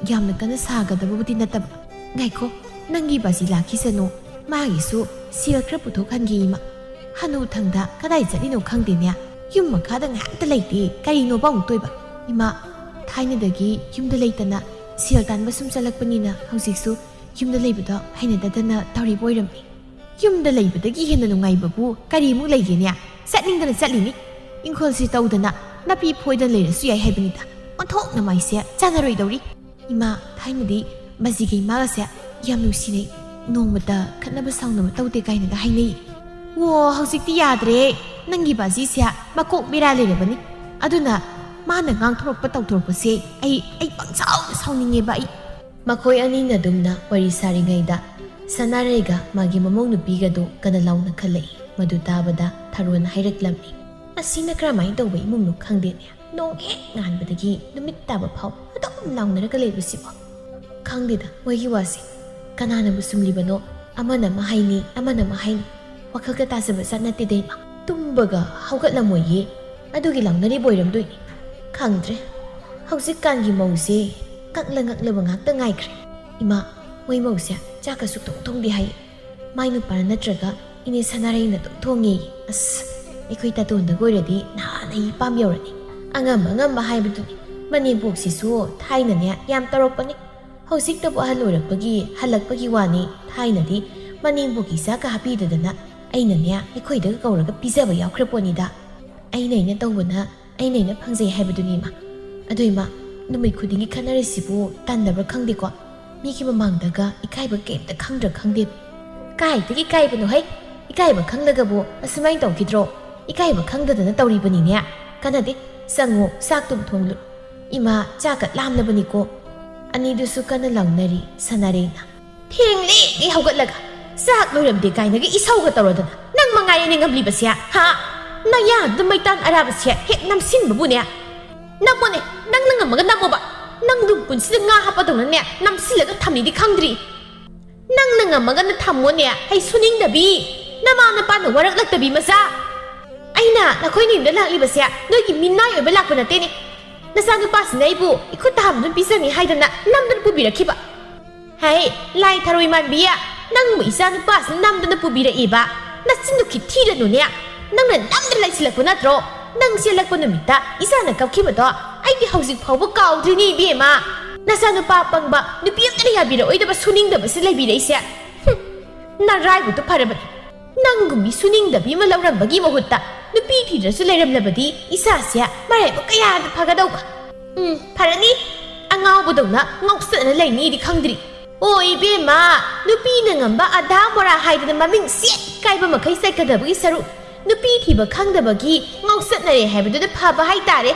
ꯌꯥꯝꯅ ꯀꯟꯅ ꯁꯥꯒꯗꯕꯕꯨꯗꯤ ꯅꯠꯇꯕ ꯉꯥꯏꯈꯣ ꯅꯪꯒꯤ ꯕꯥꯖꯤ ꯂꯥꯛꯈꯤꯁꯅꯨ ꯃꯥꯒꯤꯁꯨ ꯁꯦꯜ ꯈꯔ ꯄꯨꯊꯣꯛꯍꯟꯒꯦ ꯏꯃꯥ ꯍꯅꯨꯊꯪꯗ ꯀꯗꯥꯏ ꯆꯠꯂꯤꯅꯣ ꯈꯪꯗꯦꯅꯦ ꯌꯨꯝ ꯃꯈꯥꯗ ꯉꯥꯛꯇ ꯂꯩꯇꯦ ꯀꯔꯤꯅꯣꯕ ꯑꯃꯨꯛ ꯇꯣꯏꯕ ꯏꯃꯥ ꯊꯥꯏꯅꯗꯒꯤ ꯌꯨꯝꯗ ꯂꯩꯇꯅ ꯁꯦꯜ ꯇꯥꯟꯕ ꯁꯨꯝ ꯆꯠꯂꯛꯄꯅꯤꯅ ꯍꯧꯖꯤꯛꯁꯨ ꯌꯨꯝꯗ ꯂꯩꯕꯗꯣ ꯍꯩꯅꯗꯗꯅ ꯇꯧꯔꯤꯕ ꯑꯣꯏꯔꯝꯃꯤ ꯌꯨꯝꯗ ꯂꯩꯕꯗꯒꯤ ꯍꯦꯟꯅ ꯅꯨꯡꯉꯥꯏꯕꯕꯨ ꯀꯔꯤꯃꯨꯛ ꯂꯩꯒꯦꯅꯦ ꯆꯠꯅꯤꯡꯗꯅ ꯆꯠꯂꯤꯅꯤ ꯏꯪꯈꯣꯜꯁꯤ ꯇꯧꯗꯅ ꯅꯥꯄꯤ ꯐꯣꯏꯗꯅ ꯂꯩꯔꯁꯨ ꯌꯥꯏ ꯍꯥꯏꯕꯅꯤꯗ ꯑꯣꯟꯊꯣꯛꯅ ꯃꯥꯏꯁꯦ ꯆꯥꯟꯅꯔꯣꯏꯗꯧꯔꯤ ꯏꯃꯥ ꯊꯥꯏꯅꯗꯤ ꯕꯥꯖꯤꯒ ꯏꯃꯥꯒꯁꯦ ꯌꯥꯝ ꯅꯨꯡꯁꯤꯅꯩ ꯅꯣꯡꯃꯇ ꯈꯠꯅꯕ ꯁꯥꯎꯅꯕ ꯇꯧꯗꯦ ꯀꯥꯏꯅꯒ ꯍꯥꯏꯅꯩ ꯑꯣ ꯍꯧꯖꯤꯛꯇꯤ ꯌꯥꯗ꯭ꯔꯦ ꯅꯪꯒꯤ ꯕꯥꯖꯤꯁꯦ ꯃꯀꯣꯛ ꯕꯦꯔꯥ ꯂꯩꯔꯕꯅꯤ ꯑꯗꯨꯅ ꯃꯥꯅ ꯉꯥꯡꯊꯣꯔꯛꯄ ꯇꯧꯊꯣꯔꯛꯄꯁꯦ ꯑꯩ ꯄꯪꯁꯥꯎꯗ ꯁꯥꯎꯅꯤꯡꯉꯦꯕ ꯃꯈꯣꯏ ꯑꯅꯤꯅ ꯑꯗꯨꯝꯅ ꯋꯥꯔꯤ ꯁꯥꯔꯤꯉꯩꯗ ꯁꯅꯥꯔꯩꯒ ꯃꯥꯒꯤ ꯃꯃꯧ ꯅꯨꯄꯤꯒꯗꯨ ꯀꯟꯅ ꯂꯥꯎꯅ ꯈꯜꯂꯛꯏ ꯃꯗꯨ ꯇꯥꯕꯗ ꯊꯔꯣꯅ ꯍꯥꯏꯔꯛꯂꯝꯃꯤ ꯑꯁꯤꯅ ꯀꯔꯝꯍꯥꯏꯅ ꯇꯧꯕ ꯏꯃꯨꯡꯅꯣ ꯈꯪꯗꯦꯅꯦ ꯅꯣꯡ ꯍꯦꯛ ꯉꯥꯟꯕꯗꯒꯤ ꯅꯨꯃꯤꯠ ꯇꯥꯕ ꯐꯥꯎ ꯑꯗꯨꯝ ꯂꯥꯎꯅꯔꯒ ꯂꯩꯕꯁꯤꯕꯣ ꯈꯪꯗꯦꯗ ꯃꯣꯏꯒꯤ ꯋꯥꯁꯦ ꯀꯅꯥꯅꯕꯨ ꯁꯨꯝꯂꯤꯕꯅꯣ ꯑꯃꯅ ꯑꯃ ꯍꯥꯏꯅꯤ ꯑꯃꯅ ꯑꯃ ꯍꯥꯏꯅꯤ ꯋꯥꯈꯜꯒ ꯇꯥꯖꯕ ꯆꯠ ꯅꯠꯇꯦꯗ ꯏꯃꯥ ꯇꯨꯝꯕꯒ ꯍꯧꯒꯠꯂꯝꯃꯣꯏꯌꯦ ꯑꯗꯨꯒꯤ ꯂꯥꯎꯅꯔꯤꯕ ꯑꯣꯏꯔꯝꯗꯣꯏꯅꯤ ꯈꯪꯗ꯭ꯔꯦ ꯍꯧꯖꯤꯛꯀꯥꯟꯒꯤ ꯃꯧꯁꯦ ꯉꯛꯂꯕ ꯉꯥꯛꯇ ꯉꯥꯏꯈ꯭ꯔꯦ ꯏꯃꯥ ꯃꯣꯏ ꯃꯧꯁꯦ ꯆꯥꯛꯀ ꯁꯨꯛꯊꯣꯡ ꯊꯣꯡꯗꯦ ꯍꯥꯏꯌꯦ ꯃꯥꯏ ꯅꯨꯄꯥꯅ ꯅꯠꯇ꯭ꯔꯒ ꯏꯅꯦ ꯁꯅꯥꯔꯩꯅ ꯑꯗꯨꯝ ꯊꯣꯡꯉꯦꯌꯦ ꯑꯁ ꯑꯩꯈꯣꯏ ꯇꯥꯇꯣꯟꯗꯒ ꯑꯣꯏꯔꯗꯤ ꯅꯍꯥꯟ ꯑꯩ ꯄꯥꯝ ꯌꯧꯔꯅꯤ ꯑꯉꯝꯕ ꯍꯥꯏꯕꯗꯨꯅꯤ ꯃꯅꯦꯝꯄꯣꯛꯁꯤꯁꯨ ꯊꯥꯏꯅꯅꯦ ꯌꯥꯝ ꯇꯧꯔꯛꯄꯅꯤ ꯍꯧꯖꯤꯛꯇꯕꯨ ꯑꯍꯜ ꯑꯣꯏꯔꯛꯄꯒꯤ ꯍꯜꯂꯛꯄꯒꯤ ꯋꯥꯅꯤ ꯊꯥꯏꯅꯗꯤ ꯃꯅꯦꯝꯄꯣꯛꯀꯤ ꯆꯥꯛꯀ ꯍꯥꯞꯄꯤꯗꯗꯅ ꯑꯩꯅꯅꯦ ꯑꯩꯈꯣꯏꯗꯒ ꯀꯧꯔꯒ ꯄꯤꯖꯕ ꯌꯥꯎꯈ꯭ꯔꯄꯣꯠꯅꯤꯗ ꯑꯩꯅ ꯇꯧꯕꯅ ꯑꯩꯅ ꯐꯪꯖꯩ ꯍꯥꯏꯕꯗꯨꯅꯤ ꯏꯃꯥ ꯑꯗꯣ ꯏꯃꯥ ꯅꯨꯃꯤꯠ ꯈꯨꯗꯤꯡꯒꯤ ꯈꯠꯅꯔꯤꯁꯤꯕꯨ ꯇꯟꯗꯕ꯭ꯔꯥ ꯈꯪꯗꯦꯀꯣ ꯃꯤꯒꯤ ꯃꯃꯥꯡꯗꯒ ꯏꯀꯥꯏꯕ ꯀꯩꯝꯇ ꯈꯪꯗꯦ ꯀꯥꯏꯗꯒꯤ ꯏꯀꯥꯏꯕꯅꯣ ꯍꯩ ꯏꯀꯥꯏꯕ ꯈꯪꯂꯒꯕꯨ ꯑꯁꯨꯃꯥꯏꯅ ꯇꯧꯈꯤꯗ꯭ꯔꯣ ꯏꯀꯥꯏꯕ ꯈꯪꯗꯗꯅ ꯇꯧꯔꯤꯕꯅꯤꯅꯦ ꯀꯥꯟꯅꯗꯦ ꯆꯪꯉꯣ ꯆꯥꯛꯇꯨꯝ ꯊꯣꯡꯂꯨ ꯏꯃꯥ ꯆꯥꯛꯀ ꯂꯥꯝꯂꯕꯅꯤꯀꯣ ꯑꯅꯤꯗꯨꯁꯨ ꯀꯟꯅ ꯂꯥꯎꯅꯔꯤ ꯁꯅꯥꯔꯩꯅ ꯊꯦꯡꯂꯦ ꯍꯧꯒꯠꯂꯒ ꯆꯥꯛ ꯂꯣꯏꯔꯝꯗꯦ ꯀꯥꯏꯅꯒ ꯏꯁꯧꯒ ꯇꯧꯔꯗꯅ ꯅꯪ ꯃꯉꯥꯏꯔꯦꯅꯦ ꯉꯝꯂꯤꯕꯁꯦ ꯍꯥ ꯅꯌꯥꯗꯨ ꯃꯩꯇꯥꯟ ꯑꯔꯥꯕꯁꯦ ꯍꯦꯛ ꯅꯝꯁꯤꯟꯕꯕꯨꯅꯦ ꯅꯝꯃꯣꯅꯦ ꯅꯪꯅ ꯉꯝꯃꯒ ꯅꯝꯃꯣꯕ ꯅꯪꯗꯨ ꯄꯨꯟꯁꯤꯗ ꯉꯥ ꯍꯥꯞꯄꯗꯧꯅꯅꯦ ꯅꯝꯁꯤꯜꯂꯒ ꯊꯝꯅꯤꯗꯤ ꯈꯪꯗ꯭ꯔꯤ ꯅꯪꯅ ꯉꯝꯃꯒꯅ ꯊꯝꯃꯣꯅꯦ ꯑꯩ ꯁꯨꯅꯤꯡꯗꯕꯤ ꯅꯃꯥ ꯅꯄꯥꯅ ꯋꯥꯔꯛꯂꯛꯇꯕꯤ ꯃꯆꯥ ꯑꯩꯅ ꯅꯈꯣꯏꯅ ꯌꯨꯝꯗ ꯂꯥꯛꯂꯤꯕꯁꯦ ꯅꯣꯏꯒꯤ ꯃꯤꯅꯥꯏ ꯑꯣꯏꯕ ꯂꯥꯛꯄ ꯅꯠꯇꯦꯅꯦ ꯅꯆꯥꯅꯨꯄꯥꯁꯤꯅ ꯑꯩꯕꯨ ꯏꯈꯨꯠꯇ ꯍꯥꯝꯗꯨꯅ ꯄꯤꯖꯅꯤ ꯍꯥꯏꯗꯅ ꯅꯝꯗꯅ ꯄꯨꯕꯤꯔꯛꯈꯤꯕ ꯍꯩ ꯂꯥꯏ ꯊꯔꯣꯏ ꯃꯥꯟꯕꯤ ꯅꯪꯕꯨ ꯏꯆꯥꯅꯨꯄꯥꯁꯤꯅ ꯅꯝꯗꯅ ꯄꯨꯕꯤꯔꯛꯏꯕ ꯅꯆꯤꯟꯗꯨ ꯈꯤꯊꯤꯔꯅꯨꯅꯦ ꯅꯪꯅ ꯅꯝꯗꯅ ꯂꯩꯁꯤꯜꯂꯛꯄ ꯅꯠꯇ꯭ꯔꯣ ꯅꯪ ꯆꯦꯜꯂꯛꯄ ꯅꯨꯃꯤꯠꯇ ꯏꯆꯥꯅ ꯀꯞꯈꯤꯕꯗꯣ ꯑꯩꯗꯤ ꯍꯧꯖꯤꯛ ꯐꯥꯎꯕ ꯀꯥꯎꯗ꯭ꯔꯤꯅꯤ ꯏꯕꯦꯝꯃ ꯅꯆꯥꯅꯨꯄꯥ ꯄꯪꯕ ꯅꯨꯄꯤ ꯑꯃꯇꯅ ꯌꯥꯕꯤꯔꯛꯑꯣꯏꯗꯕ ꯁꯨꯅꯤꯡꯗꯕꯁꯤ ꯂꯩꯕꯤꯔꯛꯏꯁꯦ ꯅꯔꯥꯏꯕꯗꯨ ꯐꯔꯕꯅꯤ ꯅꯪꯒꯨꯝꯕꯤ ꯁꯨꯅꯤꯡꯗꯕꯤ ꯑꯃ ꯂꯧꯔꯝꯕꯒꯤ ꯃꯍꯨꯠꯇ ꯅꯨꯄꯤ ꯊꯤꯗ꯭ꯔꯁꯨ ꯂꯩꯔꯝꯂꯕꯗꯤ ꯏꯆꯥꯁꯦ ꯃꯔꯥꯏꯕꯛ ꯀꯌꯥꯗ ꯐꯒꯗꯧꯕ ꯐꯔꯅꯤ ꯑꯉꯥꯎꯕꯗꯧꯅ ꯉꯥꯎꯆꯠꯅ ꯂꯩꯅꯤꯗꯤ ꯈꯪꯗ꯭ꯔꯤ ꯑꯣ ꯏꯕꯦꯝꯃ ꯅꯨꯄꯤꯅ ꯉꯝꯕ ꯑꯙꯥ ꯃꯣꯔꯥ ꯍꯥꯏꯗꯅ ꯃꯃꯤꯡ ꯁꯦꯠ ꯀꯥꯏꯕ ꯃꯈꯩ ꯆꯠꯀꯗꯕꯒꯤ ꯁꯔꯨꯛ ꯅꯨꯄꯤ ꯊꯤꯕ ꯈꯪꯗꯕꯒꯤ ꯉꯥꯎꯆꯠꯅꯔꯦ ꯍꯥꯏꯕꯗꯨꯗ ꯐꯕ ꯍꯥꯏꯇꯥꯔꯦ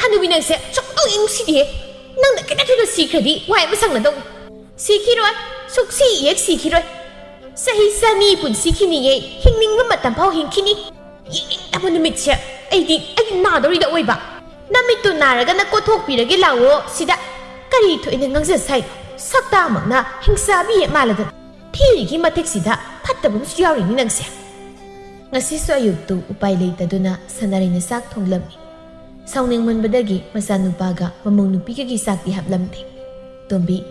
ꯍꯅꯨꯕꯤ ꯅꯪꯁꯦ ꯁꯨꯛꯅꯨꯡ ꯅꯨꯡꯁꯤꯗꯦ ꯅꯪꯅ ꯈꯤꯇ ꯊꯨꯅ ꯁꯤꯈ꯭ꯔꯗꯤ ꯋꯥꯏ ꯑꯃ ꯁꯪꯅꯗꯧꯅꯤ ꯁꯤꯈꯤꯔꯣꯏ ꯁꯨꯛꯁꯤ ꯍꯦꯛ ꯁꯤꯈꯤꯔꯣꯏ ꯆꯍꯤ 100 ꯄꯨꯟꯁꯤꯈꯤꯅꯤꯌꯦ ꯍꯤꯡꯅꯤꯡꯕ ꯃꯇꯝ ꯐꯥꯎ ꯍꯤꯡꯈꯤꯅꯤ ꯌꯦꯡꯅꯤꯡꯗꯕ ꯅꯨꯃꯤꯠꯁꯦ ꯑꯩꯗꯤ ꯅꯥꯗꯧꯔꯤꯗ ꯑꯣꯏꯕ ꯅꯃꯤꯠꯇꯨ ꯅꯥꯔꯒꯅ ꯀꯣꯊꯣꯛꯄꯤꯔꯒꯦ ꯂꯥꯛꯑꯣ ꯁꯤꯗ ꯀꯔꯤ ꯊꯣꯛꯏꯅ ꯉꯥꯡꯖ ꯁꯥꯏꯗꯣ ꯁꯛꯇꯥꯃꯛꯅ ꯍꯤꯡꯁꯥꯕꯤ ꯍꯦꯛ ꯃꯥꯜꯂꯗꯅ ꯊꯤꯔꯤꯒꯤ ꯃꯊꯛꯁꯤꯗ ꯐꯠꯇꯕ ꯑꯃꯁꯨ ꯌꯥꯎꯔꯤꯅꯤ ꯅꯪꯁꯦ ꯉꯁꯤꯁꯨ ꯑꯌꯨꯛꯇꯨ ꯎꯄꯥꯏ ꯂꯩꯇꯗꯨꯅ ꯁꯅꯥꯔꯩꯅ ꯆꯥꯛ ꯊꯣꯡꯂꯝꯃꯤ ꯁꯥꯎꯅꯤꯡꯃꯟꯕꯗꯒꯤ ꯃꯆꯥꯅꯨꯄꯥꯒ ꯃꯃꯧ ꯅꯨꯄꯤꯒꯒꯤ ꯆꯥꯛꯇꯤ ꯍꯥꯞꯂꯝꯗꯦ ꯇꯣꯝꯕꯤ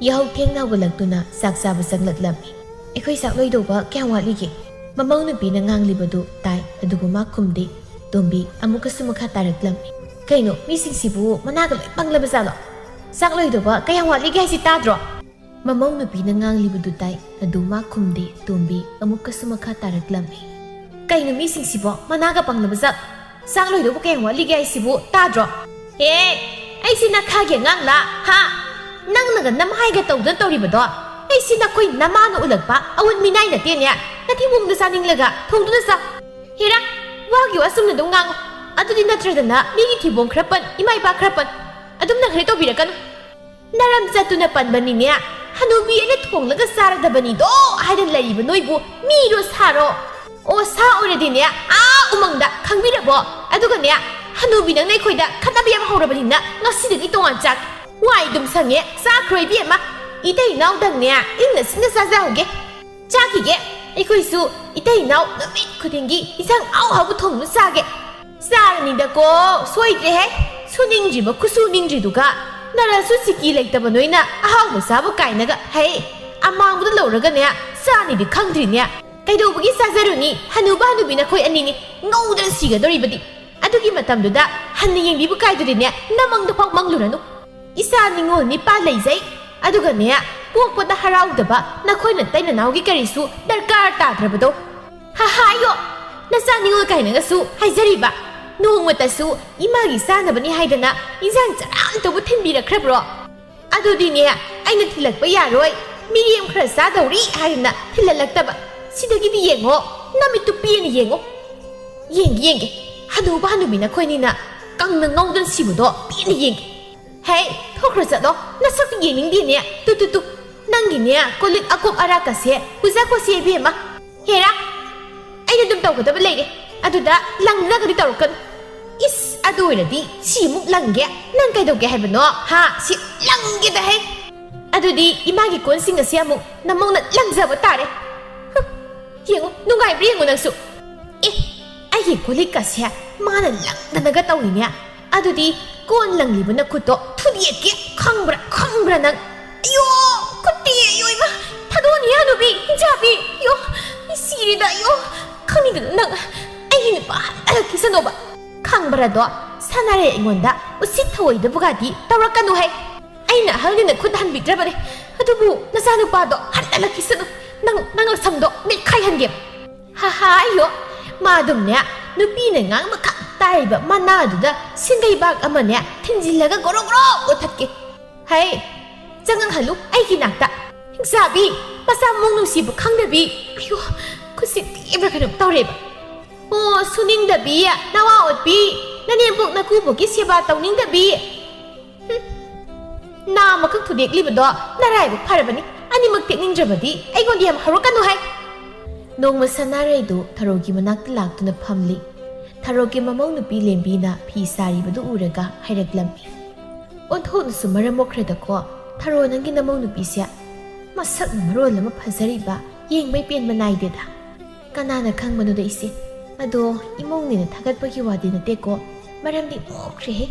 ꯌꯥꯍꯧ ꯊꯦꯡꯅ ꯍꯧꯒꯠꯂꯛꯇꯨꯅ ꯆꯥꯛ ꯆꯥꯕ ꯆꯪꯂꯛꯂꯝꯃꯤ ꯑꯩꯈꯣꯏ ꯆꯥꯛ ꯂꯣꯏꯗꯧꯕ ꯀꯌꯥꯝ ꯋꯥꯠꯂꯤꯒꯦ ꯃꯃꯧ ꯅꯨꯄꯤꯅ ꯉꯥꯡꯂꯤꯕꯗꯨ ꯇꯥꯏ ꯑꯗꯨꯕꯨ ꯃꯥ ꯈꯨꯝꯗꯦ ꯇꯣꯝꯕꯤ ꯑꯃꯨꯛꯀꯁꯨ ꯃꯈꯥ ꯇꯥꯔꯛꯂꯝꯃꯤ ꯀꯩꯅꯣ ꯃꯤꯁꯤꯡꯁꯤꯕꯨ ꯃꯅꯥꯒ ꯂꯣꯏ ꯄꯪꯂꯕꯖꯥꯠꯂꯣ ꯆꯥꯛ ꯂꯣꯏꯗꯧꯕ ꯀꯌꯥꯝ ꯋꯥꯠꯂꯤꯒꯦ ꯍꯥꯏꯁꯤ ꯇꯥꯗ꯭ꯔꯣ ꯃꯃꯧ ꯅꯨꯄꯤꯅ ꯉꯥꯡꯂꯤꯕꯗꯨ ꯇꯥꯏ ꯑꯗꯨ ꯃꯥ ꯈꯨꯝꯗꯦ ꯇꯣꯝꯕꯤ ꯑꯃꯨꯛꯀꯁꯨ ꯃꯈꯥ ꯇꯥꯔꯛꯂꯝꯃꯤ ꯀꯩꯅꯣ ꯃꯤꯁꯤꯡꯁꯤꯕꯣ ꯃꯅꯥꯒ ꯄꯪꯂꯕꯖꯥꯠ ꯆꯥꯛ ꯂꯣꯏꯗꯧꯕ ꯀꯌꯥꯝ ꯋꯥꯠꯂꯤꯒꯦ ꯍꯥꯏꯁꯤꯕꯨ ꯇꯥꯗ꯭ꯔꯣ ꯑꯩꯁꯤ ꯅꯈꯥꯒꯤ ꯑꯉꯥꯡꯂꯥ ꯍꯥ ꯅꯪꯅꯒ ꯅꯝꯍꯥꯏꯒ ꯇꯧꯗꯅ ꯇꯧꯔꯤꯕꯗꯣ ꯑꯩꯁꯤ ꯅꯈꯣꯏ ꯅꯃꯥꯅ ꯎꯠꯂꯛꯄ ꯑꯋꯟ ꯃꯤꯅꯥꯏ ꯅꯠꯇꯦꯅꯦ ꯅꯊꯤꯕꯣꯡꯗ ꯆꯥꯅꯤꯡꯂꯒ ꯊꯣꯡꯗꯨꯅ ꯆꯥ ꯍꯦꯔꯥ ꯋꯥꯒꯤ ꯋꯥ ꯆꯨꯝꯅ ꯑꯗꯨꯝ ꯉꯥꯡꯉꯨ ꯑꯗꯨꯗꯤ ꯅꯠꯇ꯭ꯔꯗꯅ ꯃꯤꯒꯤ ꯊꯤꯕꯣꯡ ꯈꯔ ꯄꯟ ꯏꯃꯥ ꯏꯄꯥ ꯈꯔ ꯄꯟ ꯑꯗꯨꯝꯅ ꯈꯔ ꯇꯧꯕꯤꯔꯛꯀꯅꯨ ꯅꯔꯝ ꯆꯠꯇꯨꯅ ꯄꯟꯕꯅꯤꯅꯦ ꯍꯅꯨꯕꯤ ꯑꯩꯅ ꯊꯣꯡꯂꯒ ꯆꯥꯔꯗꯕꯅꯤꯗꯣ ꯍꯥꯏꯗꯅ ꯂꯩꯔꯤꯕ ꯅꯣꯏꯕꯨ ꯃꯤꯔꯣ ꯁꯥꯔꯣ ꯑꯣ ꯁꯥ ꯑꯣꯏꯔꯗꯤꯅꯦ ꯎꯃꯪꯗ ꯈꯪꯕꯤꯔꯕꯣ ꯑꯗꯨꯒꯅꯦ ꯍꯅꯨꯕꯤ ꯅꯪꯅ ꯑꯩꯈꯣꯏꯗ ꯈꯠꯅꯕ ꯌꯥꯝ ꯍꯧꯔꯕꯅꯤꯅ ꯉꯁꯤꯗꯒꯤ ꯇꯣꯉꯥꯟ ꯆꯥꯛ ꯋꯥꯏ ꯑꯗꯨꯝ ꯁꯪꯉꯦ ꯆꯥꯈ꯭ꯔꯣ ꯏꯕꯦꯝꯃ ꯏꯇꯩ ꯏꯅꯥꯎꯗꯪꯅꯦ ꯏꯪꯅ ꯆꯤꯛꯅ ꯆꯥꯖꯍꯧꯒꯦ ꯆꯥꯈꯤꯒꯦ ꯑꯩꯈꯣꯏꯁꯨ ꯏꯇꯩ ꯏꯅꯥꯎ ꯅꯨꯃꯤꯠ ꯈꯨꯗꯤꯡꯒꯤ ꯏꯟꯁꯥꯡ ꯑꯍꯥꯎꯕ ꯊꯣꯡꯗꯨꯅ ꯆꯥꯒꯦ ꯆꯥꯔꯅꯤꯗꯀꯣ ꯁꯣꯏꯗ꯭ꯔꯦꯍꯦ ꯁꯨꯅꯤꯡꯗ꯭ꯔꯤꯕ ꯈꯨꯁꯨꯅꯤꯡꯗ꯭ꯔꯤꯗꯨꯒ ꯅꯔꯁꯨ ꯁꯤꯀꯤ ꯂꯩꯇꯕ ꯅꯣꯏꯅ ꯑꯍꯥꯎꯕ ꯆꯥꯕ ꯀꯥꯏꯅꯒ ꯍꯩ ꯑꯃꯥꯡꯕꯗ ꯂꯧꯔꯒꯅꯦ ꯆꯥꯅꯤꯗꯤ ꯈꯪꯗ꯭ꯔꯤꯅꯦ ꯀꯩꯗꯧꯕꯒꯤ ꯆꯥꯖꯔꯨꯅꯤ ꯍꯅꯨꯕ ꯍꯅꯨꯕꯤ ꯅꯈꯣꯏ ꯑꯅꯤꯅꯤ ꯉꯧꯗꯅ ꯁꯤꯒꯗꯧꯔꯤꯕꯗꯤ ꯑꯗꯨꯒꯤ ꯃꯇꯝꯗꯨꯗ ꯍꯟꯅ ꯌꯦꯡꯕꯤꯕ ꯀꯥꯏꯗꯨꯗꯤꯅꯦ ꯅꯃꯪꯗ ꯐꯥꯎ ꯃꯪꯂꯨꯔꯅꯨ ꯏꯆꯥ ꯅꯤꯡꯉꯣꯜ ꯅꯤꯄꯥ ꯂꯩꯖꯩ ꯑꯗꯨꯒꯅꯦ ꯄꯣꯛꯄꯗ ꯍꯔꯥꯎꯗꯕ ꯅꯈꯣꯏꯅ ꯇꯩꯅꯅꯥꯎꯒꯤ ꯀꯔꯤꯁꯨ ꯗꯔꯀꯥꯔ ꯇꯥꯗ꯭ꯔꯕꯗꯣ ꯍꯥꯏꯌꯣ ꯅꯆꯥ ꯅꯤꯡꯉꯣꯜ ꯀꯥꯏꯅꯒꯁꯨ ꯍꯥꯏꯖꯔꯤꯕ ꯅꯣꯡꯃꯇꯁꯨ ꯏꯃꯥꯒꯤ ꯆꯥꯅꯕꯅꯤ ꯍꯥꯏꯗꯅ ꯏꯟꯁꯥꯡ ꯆꯔꯥꯡꯇꯕꯨ ꯊꯤꯟꯕꯤꯔꯛꯈ꯭ꯔꯕ꯭ꯔꯣ ꯑꯗꯨꯗꯤꯅꯦ ꯑꯩꯅ ꯊꯤꯜꯂꯛꯄ ꯌꯥꯔꯣꯏ ꯃꯤꯔꯦꯝ ꯈꯔ ꯆꯥꯗꯧꯔꯤ ꯍꯥꯏꯗꯅ ꯊꯤꯜꯍꯜꯂꯛꯇꯕ ꯁꯤꯗꯒꯤꯗꯤ ꯌꯦꯡꯉꯣ ꯅꯃꯤꯠꯇꯨ ꯄꯦꯅ ꯌꯦꯡꯉꯣ ꯌꯦꯡꯒꯦ ꯍꯅꯨꯕ ꯍꯅꯨꯕꯤ ꯅꯈꯣꯏꯅꯤꯅ ꯀꯪꯅ ꯉꯧꯗꯅ ꯁꯤꯕꯗꯣ ꯄꯦꯅ ꯌꯦꯡꯒꯦ ꯍꯦ ꯊꯣꯛꯈ꯭ꯔ ꯆꯠꯂꯣ ꯅꯁꯛꯇꯨ ꯌꯦꯡꯅꯤꯡꯗꯦꯅꯦ ꯇꯨ ꯅꯪꯒꯤꯅꯦ ꯀꯣꯜꯂꯤꯛ ꯑꯀꯣꯞ ꯑꯔꯥꯛꯀꯁꯦ ꯄꯨꯖꯥꯀꯣꯁꯦ ꯏꯕꯦꯝꯃ ꯍꯦꯔꯥ ꯑꯩꯅ ꯑꯗꯨꯝ ꯇꯧꯒꯗꯕ ꯂꯩꯔꯦ ꯑꯗꯨꯗ ꯂꯪꯅꯒꯗꯤ ꯇꯧꯔꯛꯀꯅꯨ ꯏꯁ ꯑꯗꯨ ꯑꯣꯏꯔꯗꯤ ꯁꯤꯃꯨꯛ ꯂꯪꯒꯦ ꯅꯪ ꯀꯩꯗꯧꯒꯦ ꯍꯥꯏꯕꯅꯣ ꯁꯤ ꯂꯪꯒꯦꯗ ꯍꯦ ꯑꯗꯨꯗꯤ ꯏꯃꯥꯒꯤ ꯀꯣꯟꯁꯤꯡ ꯑꯁꯤ ꯑꯃꯨꯛ ꯅꯃꯧꯅ ꯂꯪꯖꯕ ꯇꯥꯔꯦ ꯌꯦꯡꯉꯨ ꯅꯨꯡꯉꯥꯏꯕ꯭ꯔꯥ ꯌꯦꯡꯉꯨ ꯅꯪꯁꯨ ꯑꯩꯒꯤ ꯀꯣꯜꯂꯤꯛꯀꯁꯦ ꯃꯥꯅ ꯂꯪꯗꯅꯒ ꯇꯧꯔꯤꯅꯦ ꯑꯗꯨꯗꯤ ꯀꯣꯟ ꯂꯪꯂꯤꯕ ꯈꯨꯠꯇꯣ ꯊꯨꯗꯦꯛꯀꯦ ꯈꯪꯕ꯭ꯔꯥ ꯅꯪ ꯑꯌꯣ ꯈꯨꯠꯇꯤ ꯑꯌꯣ ꯏꯃꯥ ꯊꯥꯗꯣꯛꯑꯅꯤ ꯍꯅꯨꯕꯤ ꯍꯤꯡꯆꯥꯕꯤ ꯑꯌꯣ ꯁꯤꯔꯤꯗ ꯑꯌꯣ ꯈꯪꯅꯤꯡꯗꯅ ꯅꯪ ꯑꯩꯒꯤ ꯅꯨꯄꯥ ꯍꯟꯗꯛꯈꯤꯁꯅꯣꯕ ꯈꯪꯕ꯭ꯔꯥꯗꯣ ꯁꯥꯟꯅꯔꯦ ꯑꯩꯉꯣꯟꯗ ꯎꯁꯤꯠ ꯊꯑꯣꯏꯗꯕꯒꯗꯤ ꯇꯧꯔꯛꯀꯅꯨ ꯍꯩ ꯑꯩꯅ ꯑꯍꯜꯅꯤꯅ ꯈꯨꯠ ꯍꯟꯕꯤꯗ꯭ꯔꯕꯅꯦ ꯑꯗꯨꯕꯨ ꯅꯆꯥꯅꯨꯄꯥꯗꯣ ꯍꯟꯗꯛꯈꯤꯁꯅꯨ ꯅꯪ ꯁꯝꯗꯣ ꯃꯤꯠꯈꯥꯏꯍꯟꯒꯦ ꯍꯥꯏꯌꯣ ꯃꯥꯗꯨꯝꯅꯦ ꯅꯨꯄꯤꯅ ꯉꯥꯡꯕ ꯈꯛ ꯇꯥꯔꯤꯕ ꯃꯅꯥꯗꯨꯗ ꯁꯤꯡꯒꯩꯕꯥꯛ ꯑꯃꯅꯦ ꯊꯤꯟꯖꯤꯜꯂꯒ ꯒꯣꯔꯣ ꯑꯣꯊꯠꯀꯦ ꯍꯩ ꯆꯪꯉꯛꯍꯜꯂꯨ ꯑꯩꯒꯤ ꯅꯥꯛꯇ ꯍꯤꯡꯆꯥꯕꯤ ꯃꯆꯥ ꯃꯃꯧ ꯅꯨꯡꯁꯤꯕ ꯈꯪꯗꯕꯤ ꯑꯌꯣ ꯈꯨꯠꯁꯤ ꯇꯦꯛꯕ꯭ꯔꯥ ꯀꯩꯅꯣꯝ ꯇꯧꯔꯦꯕ ꯑꯣ ꯁꯨꯅꯤꯡꯗꯕꯤ ꯅꯋꯥ ꯑꯣꯠꯄꯤ ꯅꯅꯦꯝꯄꯣꯛ ꯅꯀꯨꯕꯣꯛꯀꯤ ꯁꯦꯕꯥ ꯇꯧꯅꯤꯡꯗꯕꯤ ꯅꯥꯃꯈꯛ ꯊꯨꯗꯦꯛꯂꯤꯕꯗꯣ ꯅꯔꯥꯏꯕꯛ ꯐꯔꯕꯅꯤ ꯑꯅꯤꯃꯛ ꯇꯦꯛꯅꯤꯡꯗ꯭ꯔꯕꯗꯤ ꯑꯩꯉꯣꯟꯗ ꯌꯥꯝ ꯍꯧꯔꯛꯀꯅꯨ ꯍꯥꯏ ꯅꯣꯡꯃ ꯁꯅꯥꯔꯩꯗꯨ ꯊꯔꯣꯒꯤ ꯃꯅꯥꯛꯇ ꯂꯥꯛꯇꯨꯅ ꯐꯝꯂꯤ ꯊꯔꯣꯒꯤ ꯃꯃꯧ ꯅꯨꯄꯤ ꯂꯦꯝꯕꯤꯅ ꯐꯤ ꯁꯥꯔꯤꯕꯗꯨ ꯎꯔꯒ ꯍꯥꯏꯔꯛꯂꯝꯃꯤ ꯑꯣꯟꯊꯣꯛꯅꯁꯨ ꯃꯔꯝ ꯃꯣꯛꯈ꯭ꯔꯦꯗꯀꯣ ꯊꯔꯣ ꯅꯪꯒꯤ ꯅꯃꯧ ꯅꯨꯄꯤꯁꯦ ꯃꯁꯛꯅ ꯃꯔꯣꯜ ꯑꯃ ꯐꯖꯔꯤꯕ ꯌꯦꯡꯕꯩ ꯄꯦꯟꯕ ꯅꯥꯏꯗꯦꯗ ꯀꯅꯥꯅ ꯈꯪꯕꯅꯣꯗ ꯏꯆꯦ ꯑꯗꯣ ꯏꯃꯧꯅꯦꯅ ꯊꯥꯒꯠꯄꯒꯤ ꯋꯥꯗꯤ ꯅꯠꯇꯦꯀꯣ ꯃꯔꯝꯗꯤ ꯃꯣꯛꯈ꯭ꯔꯦꯍꯦ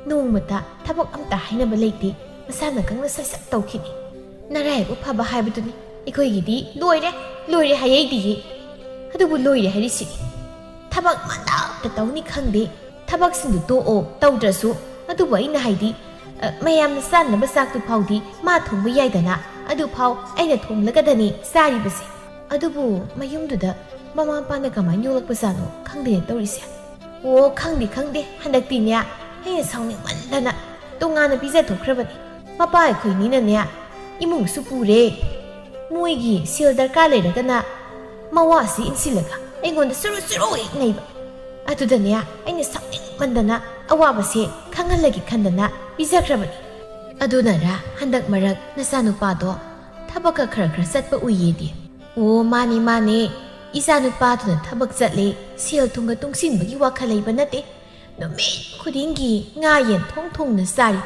ꯅꯣꯡꯃꯇ ꯊꯕꯛ ꯑꯝꯇ ꯍꯥꯏꯅꯕ ꯂꯩꯇꯦ ꯃꯁꯥꯅ ꯈꯪꯅ ꯁꯠ ꯇꯧꯈꯤꯅꯤ ꯅꯔꯥꯏꯕꯛ ꯐꯕ ꯍꯥꯏꯕꯗꯨꯅꯤ ꯑꯩꯈꯣꯏꯒꯤꯗꯤ ꯂꯣꯏꯔꯦ ꯍꯥꯏꯌꯩꯗꯤꯌꯦ ꯑꯗꯨꯕꯨ ꯂꯣꯏꯔꯦ ꯍꯥꯏꯔꯤꯁꯤꯅꯤ ꯊꯕꯛ ꯃꯅꯥꯛꯇ ꯇꯧꯅꯤ ꯈꯪꯗꯦ ꯊꯕꯛꯁꯤꯡꯗꯨ ꯇꯣꯛꯑꯣ ꯇꯧꯗ꯭ꯔꯁꯨ ꯑꯗꯨꯕꯨ ꯑꯩꯅ ꯍꯥꯏꯗꯤ ꯃꯌꯥꯝꯅ ꯆꯥꯅꯕ ꯆꯥꯛꯇꯨ ꯐꯥꯎꯗꯤ ꯃꯥ ꯊꯣꯡꯕ ꯌꯥꯏꯗꯅ ꯑꯗꯨ ꯐꯥꯎ ꯑꯩꯅ ꯊꯣꯡꯂꯒꯗꯅꯤ ꯆꯥꯔꯤꯕꯁꯦ ꯑꯗꯨꯕꯨ ꯃꯌꯨꯝꯗꯨꯗ ꯃꯃꯥ ꯃꯄꯥꯅ ꯀꯃꯥꯏꯅ ꯌꯣꯛꯂꯛꯄꯖꯥꯠꯅꯣ ꯈꯪꯗꯦꯅ ꯇꯧꯔꯤꯁꯦ ꯑꯣ ꯈꯪꯗꯦ ꯍꯟꯗꯛꯇꯤꯅꯦ ꯑꯩꯅ ꯁꯥꯎꯅꯤꯡꯃꯟꯗꯅ ꯇꯣꯉꯥꯟꯅ ꯄꯤꯖꯊꯣꯛꯈ꯭ꯔꯕꯅꯤ ꯃꯄꯥ ꯑꯩꯈꯣꯏꯅꯤꯅꯅꯦ ꯏꯃꯨꯡꯁꯨ ꯄꯨꯔꯦ ꯃꯣꯏꯒꯤ ꯁꯦꯜ ꯗꯔꯀꯥꯔ ꯂꯩꯔꯒꯅ ꯃꯋꯥꯁꯤ ꯏꯟꯁꯤꯜꯂꯒ ꯑꯩꯉꯣꯟꯗ ꯆꯨꯔꯨ ꯍꯦꯛ ꯅꯩꯕ ꯑꯗꯨꯗꯅꯦ ꯑꯩꯅ ꯁꯥꯎꯅꯤꯡꯃꯟꯗꯅ ꯑꯋꯥꯕꯁꯦ ꯈꯪꯍꯜꯂꯒꯦ ꯈꯟꯗꯅ ꯄꯤꯖꯈ꯭ꯔꯕꯅꯤ ꯑꯗꯨꯅꯔ ꯍꯟꯗꯛ ꯃꯔꯛ ꯅꯆꯥꯅꯨꯄꯥꯗꯣ ꯊꯕꯛꯀ ꯈꯔ ꯆꯠꯄ ꯎꯏꯌꯦꯗꯤ ꯑꯣ ꯃꯥꯅꯦ ꯏꯆꯥꯅꯨꯄꯥꯗꯨꯅ ꯊꯕꯛ ꯆꯠꯂꯦ ꯁꯦꯜ ꯊꯨꯝꯒ ꯇꯨꯡꯁꯤꯟꯕꯒꯤ ꯋꯥꯈꯜ ꯂꯩꯕ ꯅꯠꯇꯦ ꯅꯨꯃꯤꯠ ꯈꯨꯗꯤꯡꯒꯤ ꯉꯥ ꯌꯦꯟ ꯊꯣꯡꯅ ꯆꯥꯔꯤ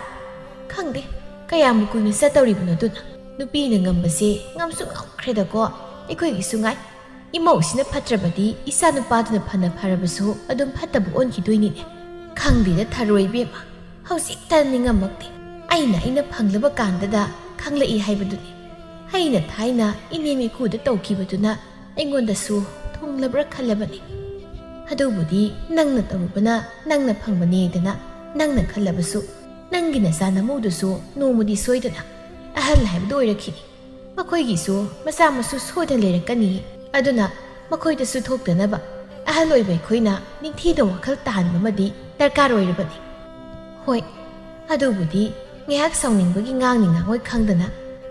ꯈꯪꯗꯦ ꯀꯌꯥꯃꯨꯛ ꯀꯨꯏꯅ ꯆꯠꯇꯧꯔꯤꯕꯅꯣ ꯑꯗꯨꯅ ꯅꯨꯄꯤꯅ ꯉꯝꯕꯁꯦ ꯉꯝꯁꯨ ꯉꯝꯈ꯭ꯔꯦꯗꯀꯣ ꯑꯩꯈꯣꯏꯒꯤꯁꯨ ꯉꯥꯏ ꯏꯃꯧꯁꯤꯅ ꯐꯠꯇ꯭ꯔꯕꯗꯤ ꯏꯆꯥꯅꯨꯄꯥꯗꯨꯅ ꯐꯅ ꯐꯔꯕꯁꯨ ꯑꯗꯨꯝ ꯐꯠꯇꯕ ꯑꯣꯟꯈꯤꯗꯣꯏꯅꯤꯅꯦ ꯈꯪꯗꯦꯗ ꯊꯔꯣꯏ ꯏꯕꯦꯝꯃ ꯍꯧꯖꯤꯛꯇ ꯅꯤꯡꯉꯝꯃꯛꯇꯦ ꯑꯩꯅ ꯐꯪꯂꯕ ꯀꯥꯟꯗꯗ ꯈꯪꯂꯛꯏ ꯍꯥꯏꯕꯗꯨꯅꯤ ꯑꯩꯅ ꯊꯥꯏꯅ ꯏꯅꯦꯝ ꯏꯀꯨꯗ ꯇꯧꯈꯤꯕꯗꯨꯅ ꯑꯩꯉꯣꯟꯗꯁꯨ ꯊꯨꯡꯂꯕ꯭ꯔꯥ ꯈꯜꯂꯕꯅꯤ ꯑꯗꯨꯕꯨꯗꯤ ꯅꯪꯅ ꯇꯧꯔꯨꯕꯅ ꯅꯪꯅ ꯐꯪꯕꯅꯦꯗꯅ ꯅꯪꯅ ꯈꯜꯂꯕꯁꯨ ꯅꯪꯒꯤ ꯅꯆꯥ ꯅꯃꯧꯗꯨꯁꯨ ꯅꯣꯡꯃꯗꯤ ꯁꯣꯏꯗꯅ ꯑꯍꯜ ꯍꯥꯏꯕꯗꯨ ꯑꯣꯏꯔꯛꯈꯤꯅꯤ ꯃꯈꯣꯏꯒꯤꯁꯨ ꯃꯆꯥ ꯃꯁꯨ ꯁꯣꯏꯗꯅ ꯂꯩꯔꯛꯀꯅꯤ ꯑꯗꯨꯅ ꯃꯈꯣꯏꯗꯁꯨ ꯊꯣꯛꯇꯅꯕ ꯑꯍꯜ ꯑꯣꯏꯕ ꯑꯩꯈꯣꯏꯅ ꯅꯤꯡꯊꯤꯅ ꯋꯥꯈꯜ ꯇꯥꯍꯟꯕ ꯑꯃꯗꯤ ꯗꯔꯀꯥꯔ ꯑꯣꯏꯔꯕꯅꯤ ꯍꯣꯏ ꯑꯗꯨꯕꯨꯗꯤ ꯉꯥꯏꯍꯥꯛ ꯁꯥꯎꯅꯤꯡꯕꯒꯤ ꯉꯥꯡꯉꯣꯏ ꯈꯪꯗꯅ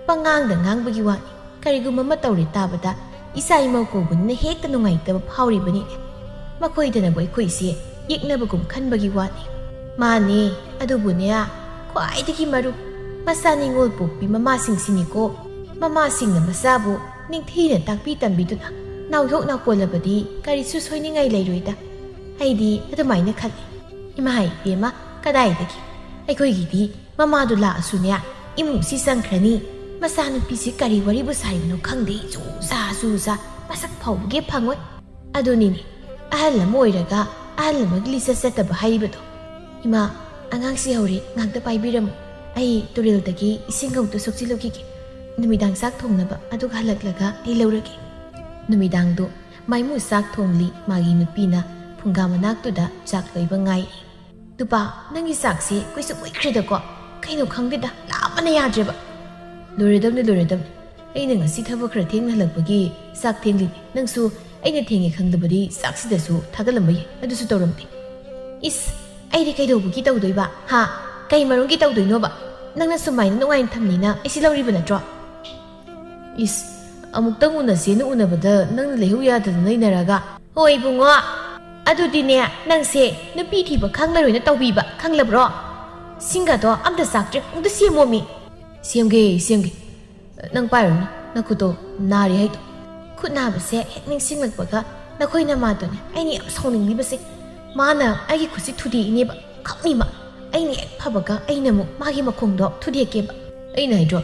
ꯄꯉꯥꯡꯗ ꯉꯥꯡꯕꯒꯤ ꯋꯥꯅꯤ ꯀꯔꯤꯒꯨꯝꯕ ꯑꯃ ꯇꯧꯔꯦ ꯇꯥꯕꯗ ꯏꯆꯥ ꯏꯃꯧ ꯀꯧꯕꯅꯤꯅ ꯍꯦꯛꯇ ꯅꯨꯡꯉꯥꯏꯇꯕ ꯐꯥꯎꯔꯤꯕꯅꯤꯅꯦ ꯃꯈꯣꯏꯗꯅꯕꯨ ꯑꯩꯈꯣꯏꯁꯦ ꯌꯦꯛꯅꯕꯒꯨꯝ ꯈꯟꯕꯒꯤ ꯋꯥꯅꯤ ꯃꯥꯅꯦ ꯑꯗꯨꯕꯨꯅꯦ ꯈ꯭ꯋꯥꯏꯗꯒꯤ ꯃꯔꯨ ꯃꯆꯥ ꯅꯤꯉꯣꯜ ꯄꯣꯛꯄꯤ ꯃꯃꯥꯁꯤꯡꯁꯤꯅꯤꯀꯣ ꯃꯃꯥꯁꯤꯡꯅ ꯃꯆꯥꯕꯨ ꯅꯤꯡꯊꯤꯅ ꯇꯥꯛꯄꯤ ꯇꯝꯕꯤꯗꯨꯅ ꯅꯥꯎꯌꯣꯛ ꯅꯥꯎꯀꯣꯜꯂꯕꯗꯤ ꯀꯔꯤꯁꯨ ꯁꯣꯏꯅꯤꯡꯉꯥꯏ ꯂꯩꯔꯣꯏꯗ ꯑꯩꯗꯤ ꯑꯗꯨꯃꯥꯏꯅ ꯈꯜꯂꯤ ꯏꯃꯥ ꯏꯕꯦꯝꯃ ꯀꯗꯥꯏꯗꯒꯤ ꯑꯩꯈꯣꯏꯒꯤꯗꯤ ꯃꯃꯥꯗꯨ ꯂꯥꯛꯑꯁꯨꯅꯦ ꯏꯃꯨꯡꯁꯤ ꯆꯪꯈ꯭ꯔꯅꯤ ꯃꯆꯥꯅꯨꯄꯤꯁꯤ ꯀꯔꯤ ꯋꯥꯔꯤꯕꯨ ꯁꯥꯔꯤꯕꯅꯣ ꯈꯪꯗꯦ ꯆꯨꯖꯥ ꯃꯁꯛ ꯐꯥꯎꯕꯒꯤ ꯐꯪꯉꯣꯏ ꯑꯗꯨꯅꯤꯅꯦ ꯑꯍꯜ ꯑꯃ ꯑꯣꯏꯔꯒ ꯑꯍꯜ ꯑꯃꯒꯤ ꯂꯤꯆꯠ ꯆꯠꯇꯕ ꯍꯥꯏꯔꯤꯕꯗꯣ ꯏꯃꯥ ꯑꯉꯥꯡꯁꯤ ꯍꯧꯔꯦ ꯉꯥꯛꯇ ꯄꯥꯏꯕꯤꯔꯝꯃꯨ ꯑꯩ ꯇꯨꯔꯦꯜꯗꯒꯤ ꯏꯁꯤꯡ ꯒꯧꯇꯨ ꯁꯣꯛꯆꯤꯜꯂꯨꯈꯤꯒꯦ ꯅꯨꯃꯤꯗꯥꯡ ꯆꯥꯛ ꯊꯣꯡꯅꯕ ꯑꯗꯨꯒ ꯍꯜꯂꯛꯂꯒ ꯑꯩ ꯂꯧꯔꯒꯦ ꯅꯨꯃꯤꯗꯥꯡꯗꯣ ꯃꯥꯏꯃꯨ ꯆꯥꯛ ꯊꯣꯡꯂꯤ ꯃꯥꯒꯤ ꯅꯨꯄꯤꯅ ꯐꯨꯡꯒꯥ ꯃꯅꯥꯛꯇꯨꯗ ꯆꯥꯛ ꯂꯣꯏꯕ ꯉꯥꯏꯔꯤ ꯅꯨꯄꯥ ꯅꯪꯒꯤ ꯆꯥꯛꯁꯤ ꯀꯨꯏꯁꯨ ꯀꯨꯏꯈ꯭ꯔꯦꯗꯀꯣ ꯀꯩꯅꯣ ꯈꯪꯗꯦꯗ ꯂꯥꯞꯄꯅ ꯌꯥꯗ꯭ꯔꯦꯕ ꯂꯣꯏꯔꯗꯕꯅꯤ ꯑꯩꯅ ꯉꯁꯤ ꯊꯕꯛ ꯈꯔ ꯊꯦꯡꯅ ꯍꯜꯂꯛꯄꯒꯤ ꯆꯥꯛ ꯊꯦꯡꯂꯤꯅꯤ ꯅꯪꯁꯨ ꯑꯩꯅ ꯊꯦꯡꯉꯦ ꯈꯪꯗꯕꯗꯤ ꯆꯥꯛꯁꯤꯗꯁꯨ ꯊꯥꯒꯠꯂꯝꯕ ꯌꯥꯏ ꯑꯗꯨꯁꯨ ꯇꯧꯔꯝꯗꯦ ꯏꯁ ꯑꯩꯗꯤ ꯀꯩꯗꯧꯕꯒꯤ ꯇꯧꯗꯣꯏꯕ ꯍꯥ ꯀꯩ ꯃꯔꯝꯒꯤ ꯇꯧꯗꯣꯏꯅꯣꯕ ꯅꯪꯅ ꯁꯨꯃꯥꯏꯅ ꯅꯨꯡꯉꯥꯏꯅ ꯊꯝꯅꯤꯅ ꯑꯩꯁꯤ ꯂꯧꯔꯤꯕ ꯅꯠꯇ꯭ꯔꯣ ꯏꯁ ꯑꯃꯨꯛꯇꯪ ꯎꯅꯁꯦꯅ ꯎꯅꯕꯗ ꯅꯪꯅ ꯂꯩꯍꯧ ꯌꯥꯗꯅ ꯂꯩꯅꯔꯒ ꯍꯣꯏ ꯏꯕꯨꯡꯉꯣ ꯑꯗꯨꯗꯤꯅꯦ ꯅꯪꯁꯦ ꯅꯨꯄꯤ ꯊꯤꯕ ꯈꯪꯂꯔꯣꯏꯅ ꯇꯧꯕꯤꯕ ꯈꯪꯂꯕ꯭ꯔꯣ ꯁꯤꯡꯒꯗꯣ ꯑꯝꯇ ꯆꯥꯛꯇ꯭ꯔꯦ ꯑꯝꯇ ꯁꯦꯝꯃꯣꯃꯤ ꯁꯦꯝꯒꯦ ꯅꯪ ꯄꯥꯏꯔꯨꯅꯨ ꯅꯈꯨꯠꯇꯣ ꯅꯥꯔꯤ ꯍꯥꯏꯗꯣ ꯈꯨꯠ ꯅꯥꯕꯁꯦ ꯍꯦꯛ ꯅꯤꯡꯁꯤꯡꯂꯛꯄꯒ ꯅꯈꯣꯏ ꯅꯃꯥꯗꯨꯅꯦ ꯑꯩꯅ ꯌꯥꯝ ꯁꯥꯎꯅꯤꯡꯂꯤꯕꯁꯦ ꯃꯥꯅ ꯑꯩꯒꯤ ꯈꯨꯠꯁꯤ ꯊꯨꯗꯦꯛꯏꯅꯦꯕ ꯈꯪꯅꯤꯃ ꯑꯩꯅ ꯍꯦꯛ ꯐꯕꯒ ꯑꯩꯅ ꯑꯃꯨꯛ ꯃꯥꯒꯤ ꯃꯈꯣꯡꯗꯣ ꯊꯨꯗꯦꯛꯀꯦꯕ ꯑꯩꯅ ꯍꯥꯏꯗ꯭ꯔꯣ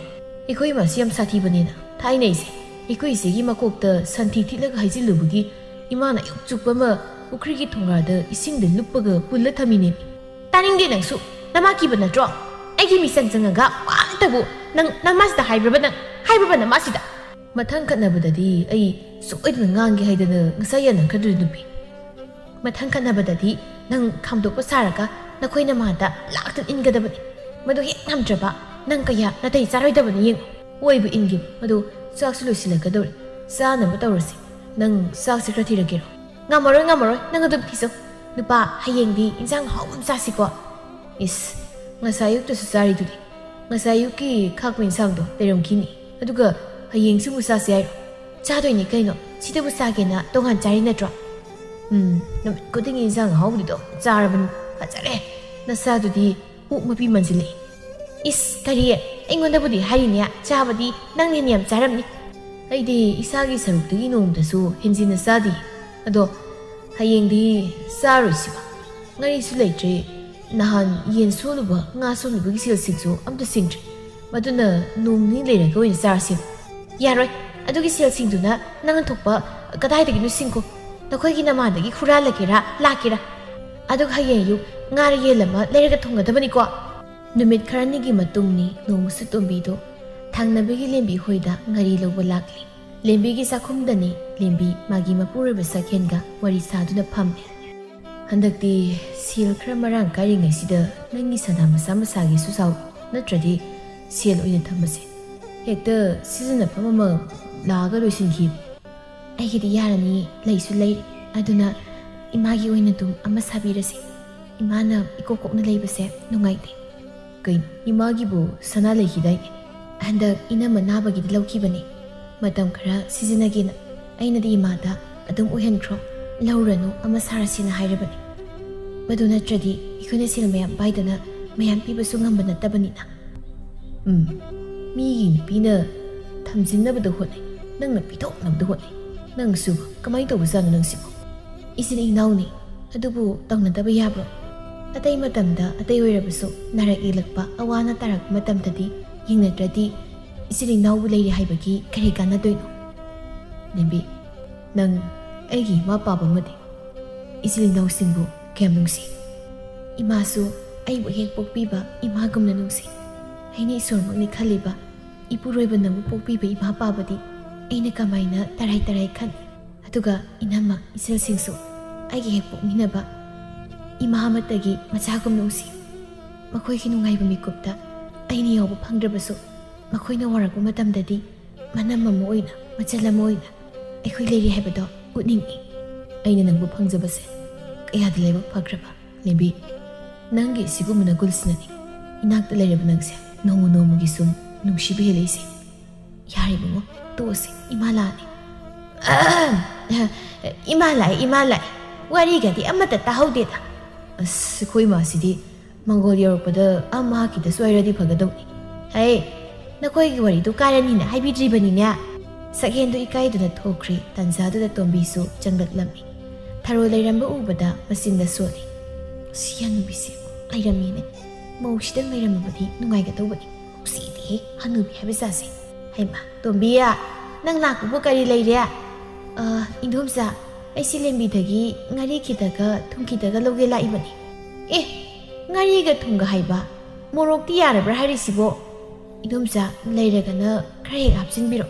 ꯑꯩꯈꯣꯏ ꯏꯃꯥꯁꯤ ꯌꯥꯝ ꯁꯥꯊꯤꯕꯅꯤꯅ ꯊꯥꯏꯅꯩꯁꯦ ꯑꯩꯈꯣꯏ ꯏꯆꯦꯒꯤ ꯃꯀꯣꯛꯇ ꯁꯟꯊꯤ ꯊꯤꯠꯂꯒ ꯍꯩꯖꯤꯜꯂꯨꯕꯒꯤ ꯏꯃꯥꯅ ꯑꯌꯨꯛ ꯆꯨꯞꯄ ꯑꯃ ꯄꯨꯈ꯭ꯔꯤꯒꯤ ꯊꯣꯡꯒꯥꯗ ꯏꯁꯤꯡꯗ ꯂꯨꯞꯄꯒ ꯄꯨꯜꯂ ꯊꯝꯃꯤꯅꯦ ꯇꯥꯅꯤꯡꯗꯦ ꯅꯪꯁꯨ ꯅꯃꯥ ꯀꯤꯕ ꯅꯠꯇ꯭ꯔꯣ ꯑꯩꯒꯤ ꯃꯤꯆꯪ ꯆꯪꯉꯒ ꯋꯥ ꯑꯝꯇꯕꯨ ꯅꯪ ꯃꯥꯁꯤꯗ ꯍꯥꯏꯕ꯭ꯔꯕ ꯅꯪ ꯃꯥꯁꯤꯗ ꯃꯊꯪ ꯈꯠꯅꯕꯗꯗꯤ ꯑꯩ ꯁꯣꯏꯗꯅ ꯉꯥꯡꯒꯦ ꯍꯥꯏꯗꯅ ꯉꯁꯥꯏ ꯌꯥꯅꯈ꯭ꯔꯗꯣꯏ ꯅꯨꯄꯤ ꯃꯊꯪ ꯈꯠꯅꯕꯗꯗꯤ ꯅꯪ ꯈꯥꯝꯗꯣꯛꯄ ꯁꯥꯔꯒ ꯅꯈꯣꯏ ꯅꯃꯥꯗ ꯂꯥꯛꯇꯅ ꯏꯟꯒꯗꯕꯅꯤ ꯃꯗꯨ ꯍꯦꯛ ꯉꯝꯗ꯭ꯔꯕ ꯅꯪ ꯀꯌꯥ ꯅꯥꯇꯩ ꯆꯥꯔꯣꯏꯗꯕꯅꯤ ꯌꯦꯡꯉꯨ ꯑꯣꯏꯕ ꯏꯟꯒꯤꯅꯤ ꯃꯗꯨ ꯆꯥꯛꯁꯨ ꯂꯣꯏꯁꯤꯜꯂꯛꯀꯗꯧꯔꯦ ꯆꯥꯅꯕ ꯇꯧꯔꯁꯤ ꯅꯪ ꯆꯥꯛꯁꯦ ꯈꯔ ꯊꯤꯔꯛꯀꯦꯔꯣ ꯉꯝꯃꯔꯣꯏ ꯅꯪ ꯑꯗꯨꯝ ꯊꯤꯖꯧ ꯅꯨꯄꯥ ꯍꯌꯦꯡꯗꯤ ꯏꯟꯖꯥꯡ ꯍꯥꯎꯕ ꯑꯃ ꯆꯥꯁꯤꯀꯣ ꯏꯁ ꯉꯁꯥꯏ ꯑꯌꯨꯛꯇꯁꯨ ꯆꯥꯔꯤꯗꯨꯗꯤ ꯉꯁꯥꯏ ꯑꯌꯨꯛꯀꯤ ꯈꯥꯛꯄ ꯏꯟꯁꯥꯡꯗꯣ ꯂꯩꯔꯝꯈꯤꯅꯤ ꯑꯗꯨꯒ ꯍꯌꯦꯡꯁꯨ ꯑꯃꯨꯛ ꯆꯥꯁꯤ ꯍꯥꯏꯔꯣ ꯆꯥꯗꯣꯏꯅꯤ ꯀꯩꯅꯣ Sidabu sagena tongan chari natro. Namit kuting insang hawdido charaban hajare. Nasadudi ukmapi manjili. Is kariye aingonda budi harinya chabadi nangni niyam charamni. Aidi isagi saruktugi nomdasu hinjina sadi. Ado hayengdi saruisiba. Ngari su leitre nahan yen soluba nga soluba gi sil singsu amta singtri. Maduna nomni leiraga oina sarsim. Yaroi adugi sil singduna nangan thokpa kadaidagi nu singko. Nakhoi namadagi khuralakira lakira. Adug hayeyu ngari yelama leiraga thongadabani ko. Numit kharanigi matungni nomusu tombido thangnabigi lembi hoida ngari lobo lakli. Lembigi sakhumdani lembi magi mapuraba sakhenga wari saduna phamme. Handakti sil khra marang karingai sida nangi sana masa masagi susau natradi sil oina thamase. Hekta season phamama laga loisinki. Aigidi yarani leisu lei aduna imagi oina tum ama sabirase. Imana ikokokna leibase nungaite. Kain imagibu sana leikidai. Handak ina manabagi laukibani. Matam khara sizinagina ainadi imada adum ohenkro lauranu ama sarasina hairabani. Madu natradi ikone sil mayam baidana mayam pibasu ngamba nattabanina. Migi nupina thamjinnabada hotnai nangna pidoknabada hotnai. Nang suba kamai tawba jang nang sibo. Isin inauni adubu tawnadaba yabro. Atay matamda atay oirabasu narak ilakpa awana tarak matamdadi yingnadradi isin inaubu leiri haibagi kari kanadoino. Lembi nang aigi ima paba madi isin inau singbu kayam nungsi. Imasu aibu hek pokpiba imagumna nungsi. Aina isormakni khaliba ipuroiba namu pokpiba ima pabadi aina kamaina tarai khan. Aduga inama isil singsu aigi hek pokminaba imahamatagi machagum nungsi. Makoigi nungaiba mikupta aina yawba phangdrabasu makoina warakpa matamdadi manam ama oina machal ama oina akhoi leiri haibado utningi. Aina nangbu phangjabase kayada laibak phagraba. Lembi nangi sigumna gulsinani inakta leiraba nangse nomugi sum nungsibi heleisi. Yari bungo tosi imalani. Imalai warigadi amata tahaudeda. As koi masidi Mongolia yorpada ama kita suairadi phagadoni. Hey nakoigi waridu karanina haibidribanina. Sakhendu ikaiduna thokri tanzaduna tombisu changlatlami. Tharo leiramba ubada masinda soli. Siyanubisi airamine mausidang leiramabadi nungaigatawbani. Usidi hanubi habisasi. Haima tombiya nang lakubu kari leire. Indhomsa aisi lembidagi ngari kitaga thumkitaga loge laibani. Ngariga thunga haiba morokti yarabra harisibo. Indhomsa leiragana khare hapsinbiro.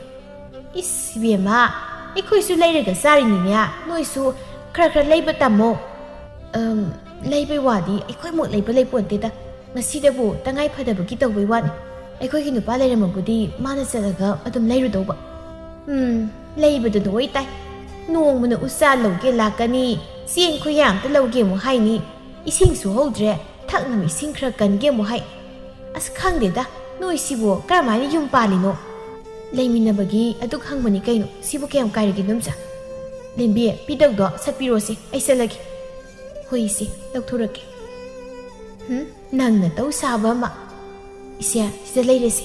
Is bema ikoisu leiraga sarinina noisu khara leiba tamo. Leibai wadi ikoi mo leiba leiponteda ngasidabu tangai phadabagi tawbai wani. Aikoi gi nupa leiramabudi mana chalaga adum leirudauba. Leibadu doi tai nongmuna usa loge lakani sien khuyam ta loge mo haini ising su hodre thaknam ising khra kange mo hai. As khangdeda noi sibo karamani yum palino. Leiminabagi aduk hangmani kaino sibo kayam kairagi numsa. Lembi pidagdo satpirosi aisalagi. Hoisi lakthurake. Nangna tau saba ma. Isya sida leiresi.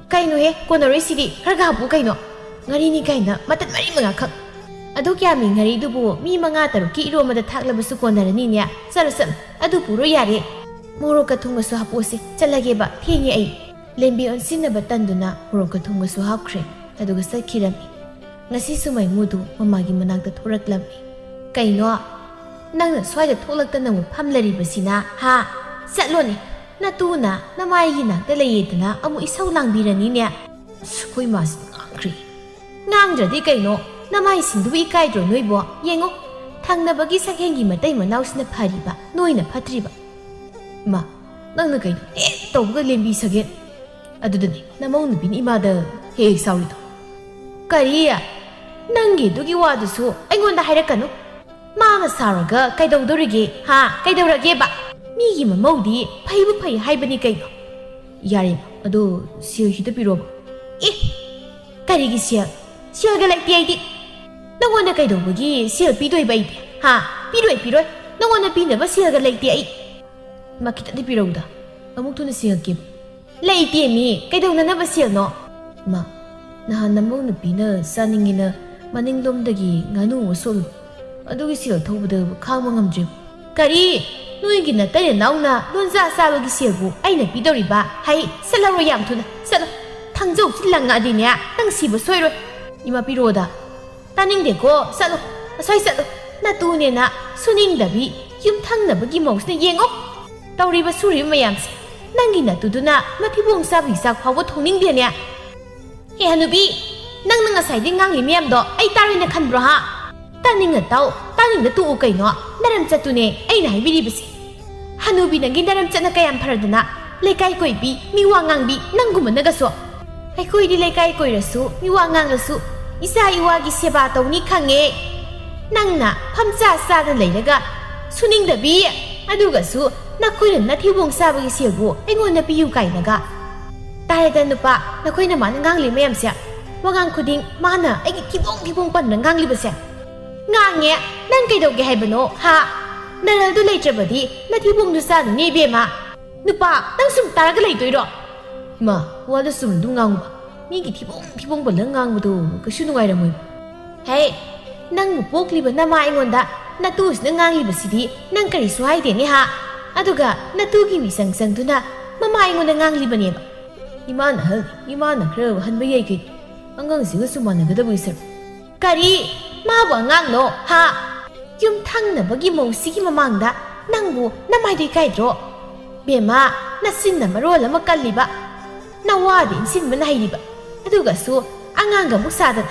Kaino he konaroi sidi khraga hapu kaino. Ngari ni kaina matat mari mga khak. Adu kya mi ngari dubu mi mga taruki iro mada thaklabasu konarani nya. Sarasam adu puro yare. Moroka thungasu haposi chalage ba thengi ai. Lembi on sinaba tanduna moroka thungasu hapkhre. Aduga sakhirami. Ngasi sumai mudu mamagi managda thoraklami. Kaino nangna swaida tholakta namu phamlari basina ha satloni natuna namai hina telayedna amu isau langbirani nya. Sukoi mas ngri. Ngangradi kaino namai sindu ikaidro noibo yengo thangnabagi sakhengi matai manausna phariba noina phatriba. Ma nangna kaino tawga lembi sagen adudani namau nubin imada he saurido. Kariya nangi dugi wadusu aingonda hairakanu. Mana saraga kaidawdorige ha kaidawrage ba migi mamawdi phaibu phai haibani kaino. Yare adu sil hida piroba. Karigi sil silga lakti aidi ꯅꯪꯉꯣꯟꯗ ꯀꯩꯗꯧꯕꯒꯤ ꯁꯦꯜ ꯄꯤꯗꯣꯏꯕ ꯑꯩꯗꯤ ꯍꯥ ꯄꯤꯔꯣꯏ ꯅꯪꯉꯣꯟꯗ ꯄꯤꯅꯕ ꯁꯦꯜꯒ ꯂꯩꯇꯦ ꯑꯩ ꯏꯃꯥ ꯈꯤꯇꯪꯗꯤ ꯄꯤꯔꯧꯗ ꯑꯃꯨꯛ ꯊꯨꯅ ꯁꯤꯡꯉꯛꯀꯦ ꯂꯩꯇꯦ ꯃꯤ ꯀꯩꯗꯧꯅꯅꯕ ꯁꯦꯜꯅꯣ ꯏꯃꯥ ꯅꯍꯥꯟ ꯅꯃꯧ ꯅꯨꯄꯤꯅ ꯆꯥꯅꯤꯡꯉꯦꯅ ꯃꯅꯤꯡꯂꯣꯝꯗꯒꯤ ꯉꯥꯅꯨ ꯑꯃ ꯁꯣꯠꯂꯨ ꯑꯗꯨꯒꯤ ꯁꯦꯜ ꯊꯧꯕꯗ ꯈꯥꯡꯕ ꯉꯝꯗ꯭ꯔꯦ ꯀꯔꯤ ꯅꯣꯏꯒꯤ ꯅꯇꯩ ꯅꯅꯥꯎꯅ ꯂꯣꯟꯖꯥ ꯆꯥꯕꯒꯤ ꯁꯦꯜꯕꯨ ꯑꯩꯅ ꯄꯤꯗꯧꯔꯤꯕ ꯍꯩ ꯆꯠꯂꯔꯣꯏ ꯌꯥꯝ ꯊꯨꯅ ꯆꯠꯂꯣ ꯊꯥꯡꯖꯧꯁꯤ ꯂꯪꯉꯛꯑꯗꯤꯅꯦ ꯅꯪ ꯁꯤꯕ ꯁꯣꯏꯔꯣꯏ ꯏꯃꯥ ꯄꯤꯔꯣꯗ ꯇꯥꯅꯤꯡꯗꯦꯀꯣ ꯆꯠꯂꯣ ꯑꯁ꯭ꯋꯥꯏ ꯆꯠꯂꯣ ꯅꯇꯨꯅꯦꯅ ꯁꯨꯅꯤꯡꯗꯕꯤ ꯌꯨꯝꯊꯪꯅꯕꯒꯤ ꯃꯧꯁꯤꯅ ꯌꯦꯡꯉꯣ ꯇꯧꯔꯤꯕ ꯁꯨꯔꯤꯕ ꯃꯌꯥꯝꯁꯦ ꯅꯪꯒꯤ ꯅꯇꯨꯗꯨꯅ ꯃꯊꯤꯕꯣꯡ ꯆꯥꯕꯒꯤ ꯆꯥꯛ ꯐꯥꯎꯕ ꯊꯣꯡꯅꯤꯡꯗꯦꯅꯦ ꯍꯦ ꯍꯅꯨꯕꯤ ꯅꯪꯅ ꯉꯁꯥꯏꯗꯩ ꯉꯥꯡꯂꯤ ꯃꯌꯥꯝꯗꯣ ꯑꯩ ꯇꯥꯔꯣꯏꯅ ꯈꯟꯕ꯭ꯔꯣ ꯍꯥ ꯇꯥꯅꯤꯡꯉ ꯇꯥꯎ ꯇꯥꯅꯤꯡꯗ ꯇꯣꯛꯎ ꯀꯩꯅꯣ ꯅꯔꯝ ꯆꯠꯇꯨꯅꯦ ꯑꯩꯅ ꯍꯥꯏꯕꯤꯔꯤꯕꯁꯦ ꯍꯅꯨꯕꯤ ꯅꯪꯒꯤ ꯅꯔꯝ ꯆꯠꯅ ꯀꯌꯥꯝ ꯐꯔꯗꯅ ꯂꯩꯀꯥꯏ ꯀꯣꯏꯕꯤ ꯃꯤꯋꯥ ꯉꯥꯡꯕꯤ ꯅꯪꯒꯨꯝꯕꯅꯒꯁꯨ ꯑꯩꯈꯣꯏꯗꯤ ꯂꯩꯀꯥꯏ ꯀꯣꯏꯔꯁꯨ ꯃꯤꯋꯥ ꯉꯥꯡꯂꯁꯨ ꯏꯆꯥ ꯏꯋꯥꯒꯤ ꯁꯦꯕꯥ ꯇꯧꯅꯤ ꯈꯪꯉꯦ ꯅꯪꯅ ꯐꯝꯆꯥ ꯆꯥꯗ ꯂꯩꯔꯒ ꯁꯨꯅꯤꯡꯗꯕꯤ ꯑꯗꯨꯒꯁꯨ ꯅꯈꯣꯏꯅ ꯅꯊꯤꯕꯣꯡ ꯆꯥꯕꯒꯤ ꯁꯦꯜꯕꯨ ꯑꯩꯉꯣꯟꯗ ꯄꯤꯌꯨ ꯀꯥꯏꯅꯒ ꯇꯥꯔꯦꯗ ꯅꯨꯄꯥ ꯅꯈꯣꯏꯅ ꯃꯥꯅ ꯉꯥꯡꯂꯤ ꯃꯌꯥꯝꯁꯦ ꯋꯥꯉꯥꯡ ꯈꯨꯗꯤꯡ ꯃꯥꯅ ꯑꯩꯒꯤ ꯊꯤꯕꯣꯡ ꯄꯟꯅ ꯉꯥꯡꯂꯤꯕꯁꯦ ꯉꯥꯡꯉꯦ ꯅꯪ ꯀꯩꯗꯧꯒꯦ ꯍꯥꯏꯕꯅꯣ ꯍꯥ ꯅꯔꯜꯗꯨ ꯂꯩꯇ꯭ꯔꯕꯗꯤ ꯅꯊꯤꯕꯣꯡꯗꯨ ꯆꯥꯗꯨꯅꯤ ꯏꯕꯦꯝꯃ ꯅꯨꯄꯥ ꯅꯪ ꯁꯨꯝ ꯇꯥꯔꯒ ꯂꯩꯗꯣꯏꯔꯣ ꯏꯃꯥ ꯋꯥꯗ ꯁꯨꯝ ꯑꯗꯨꯝ ꯉꯥꯡꯕ ꯃꯤꯒꯤ ꯊꯤꯕꯣꯡ ꯄꯜꯂꯒ ꯉꯥꯡꯕꯗꯣ ꯀꯩꯁꯨ ꯅꯨꯡꯉꯥꯏꯔꯝꯃꯣꯏꯕ ꯍꯦ ꯅꯪꯕꯨ ꯄꯣꯛꯂꯤꯕ ꯅꯃꯥ ꯑꯩꯉꯣꯟꯗ ꯅꯇꯨꯁꯤꯅ ꯉꯥꯡꯂꯤꯕꯁꯤꯗꯤ ꯅꯪ ꯀꯔꯤꯁꯨ ꯍꯥꯏꯗꯦꯅꯦ ꯍꯥ ꯑꯗꯨꯒ ꯅꯇꯨꯒꯤ ꯃꯤꯆꯪ ꯆꯪꯗꯨꯅ ꯃꯃꯥ ꯑꯩꯉꯣꯟꯗ ꯉꯥꯡꯂꯤꯕꯅꯦꯕ 이만 할, 이만 그래 한 번얘기 안강식을 만나거든 보이세요. 까리 마부 안강노 하 윰탕나버기 모시기 마망다 낭부 나마이도 가이드로 베마 나신나 마로라 깔리바 나와디 인신만 하이리바 아두가수 안강가 묵사다나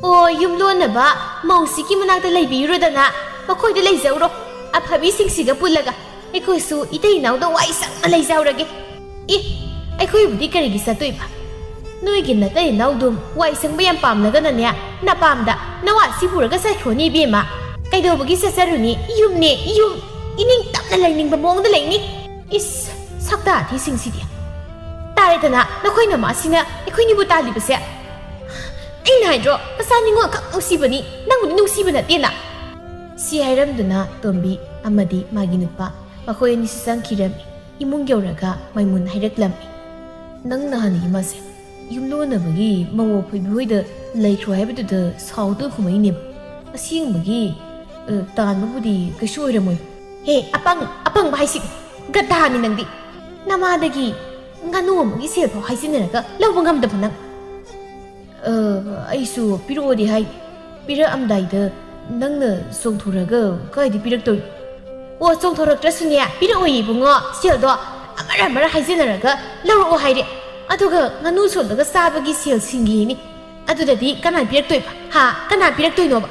오 윰로나바 모시기 만나다 레비유로다나 마코이도 레이자우로 아파비 싱시가 불라가 에코이수 이때이 나오다 와이상 레이자우라게 이 ꯑꯩꯈꯣꯏꯕꯨꯗꯤ ꯀꯔꯤꯒꯤ ꯆꯠꯇꯣꯏꯕ ꯅꯣꯏꯒꯤ ꯅꯇꯩ ꯅꯥꯎꯗꯨꯝ ꯋꯥꯏ ꯁꯪꯕ ꯌꯥꯝ ꯄꯥꯝꯂꯒꯅꯅꯦ ꯅꯄꯥꯝꯗ ꯅꯋꯥꯁꯤ ꯄꯨꯔꯒ ꯆꯠꯈ꯭ꯔꯣꯅꯤ ꯏꯕꯦꯝꯃ ꯀꯩꯗꯧꯕꯒꯤ ꯆꯠꯆꯔꯨꯅꯤ ꯌꯨꯝꯅꯦ ꯌꯨꯝ 이닝 ꯇꯞꯅ ꯂꯩꯅꯤꯡꯕ ꯃꯑꯣꯡꯗ ꯂꯩꯅꯤ 이스 ꯁꯛꯇꯥꯊꯤꯁꯤꯡꯁꯤꯗꯤ ꯇꯥꯔꯦꯗꯅ ꯅꯈꯣꯏ ꯅꯃꯥꯁꯤꯅ ꯑꯩꯈꯣꯏꯅꯤꯕꯨ ꯇꯥꯜꯂꯤꯕꯁꯦ ꯑꯩꯅ ꯍꯥꯏꯗ꯭ꯔꯣ ꯃꯆꯥ ꯅꯤꯡꯉꯣꯜ ꯈꯛ ꯅꯨꯡꯁꯤꯕꯅꯤ ꯅꯪꯕꯨꯗꯤ ꯅꯨꯡꯁꯤꯕ ꯅꯠꯇꯦꯅ ꯁꯤ ꯍꯥꯏꯔꯝꯗꯨꯅ ꯇꯣꯝꯕꯤ ꯑꯃꯗꯤ ꯃꯥꯒꯤ ꯅꯨꯄꯥ ꯃꯈꯣꯏ ꯑꯅꯤꯁꯤ ꯆꯪꯈꯤꯔꯝꯃꯤ ꯏꯃꯨꯡ ꯌꯧꯔꯒ ꯃꯩꯃꯨꯟ ꯍꯥꯏꯔꯛꯂꯝꯃꯤ ꯅꯪ ꯅꯍꯥꯟ ꯏꯃꯥꯁꯦ ꯌꯨꯝꯂꯣꯟꯅꯕꯒꯤ ꯃꯧ ꯐꯣꯏꯕꯤ ꯍꯣꯏꯗ ꯂꯩꯈ꯭ꯔꯣ ꯍꯥꯏꯕꯗꯨꯗ ꯁꯥꯎꯗꯨꯅ ꯈꯨꯝꯃꯛꯏꯅꯦꯕ ꯑꯁꯦꯡꯕꯒꯤ ꯇꯥꯟꯕꯕꯨꯗꯤ ꯀꯩꯁꯨ ꯑꯣꯏꯔꯝꯃꯣꯏ ꯍꯦ ꯑꯄꯪꯕ ꯍꯥꯏꯁꯤ ꯒꯙꯥꯅꯤ ꯅꯪꯗꯤ ꯅꯃꯥꯗꯒꯤ ꯉꯥꯅꯨ ꯑꯃꯒꯤ ꯁꯦꯜꯐꯥꯎ ꯍꯥꯏꯖꯤꯟꯅꯔꯒ ꯂꯧꯕ ꯉꯝꯗꯕ ꯅꯪ ꯑꯩꯁꯨ ꯄꯤꯔꯛꯑꯣꯗꯤ ꯍꯥꯏ ꯄꯤꯔꯛꯑꯝꯗꯥꯏꯗ ꯅꯪꯅ ꯆꯣꯡꯊꯣꯔꯒ ꯀꯥꯏꯗꯤ ꯄꯤꯔꯛꯇꯣꯏ ꯑꯣ ꯆꯣꯡꯊꯣꯔꯛꯇ꯭ꯔꯁꯨꯅꯦ ꯄꯤꯔꯛꯑꯣꯌꯦ ꯏꯕꯨꯡꯉꯣ ꯁꯦꯜꯗꯣ ꯑꯃꯔ ꯍꯥꯏꯖꯤꯟꯅꯔꯒ ꯂꯧꯔꯛꯑꯣ ꯍꯥꯏꯔꯦ ꯑꯗꯨꯒ ꯉꯥꯅꯨ ꯁꯣꯠꯂꯒ ꯆꯥꯕꯒꯤ ꯁꯦꯜ ꯁꯤꯡꯒꯤꯅꯤ ꯑꯗꯨꯗꯗꯤ ꯀꯅꯥ ꯄꯤꯔꯛꯇꯣꯏꯕ ꯍꯥ ꯀꯅꯥ ꯄꯤꯔꯛꯇꯣꯏꯅꯣꯕ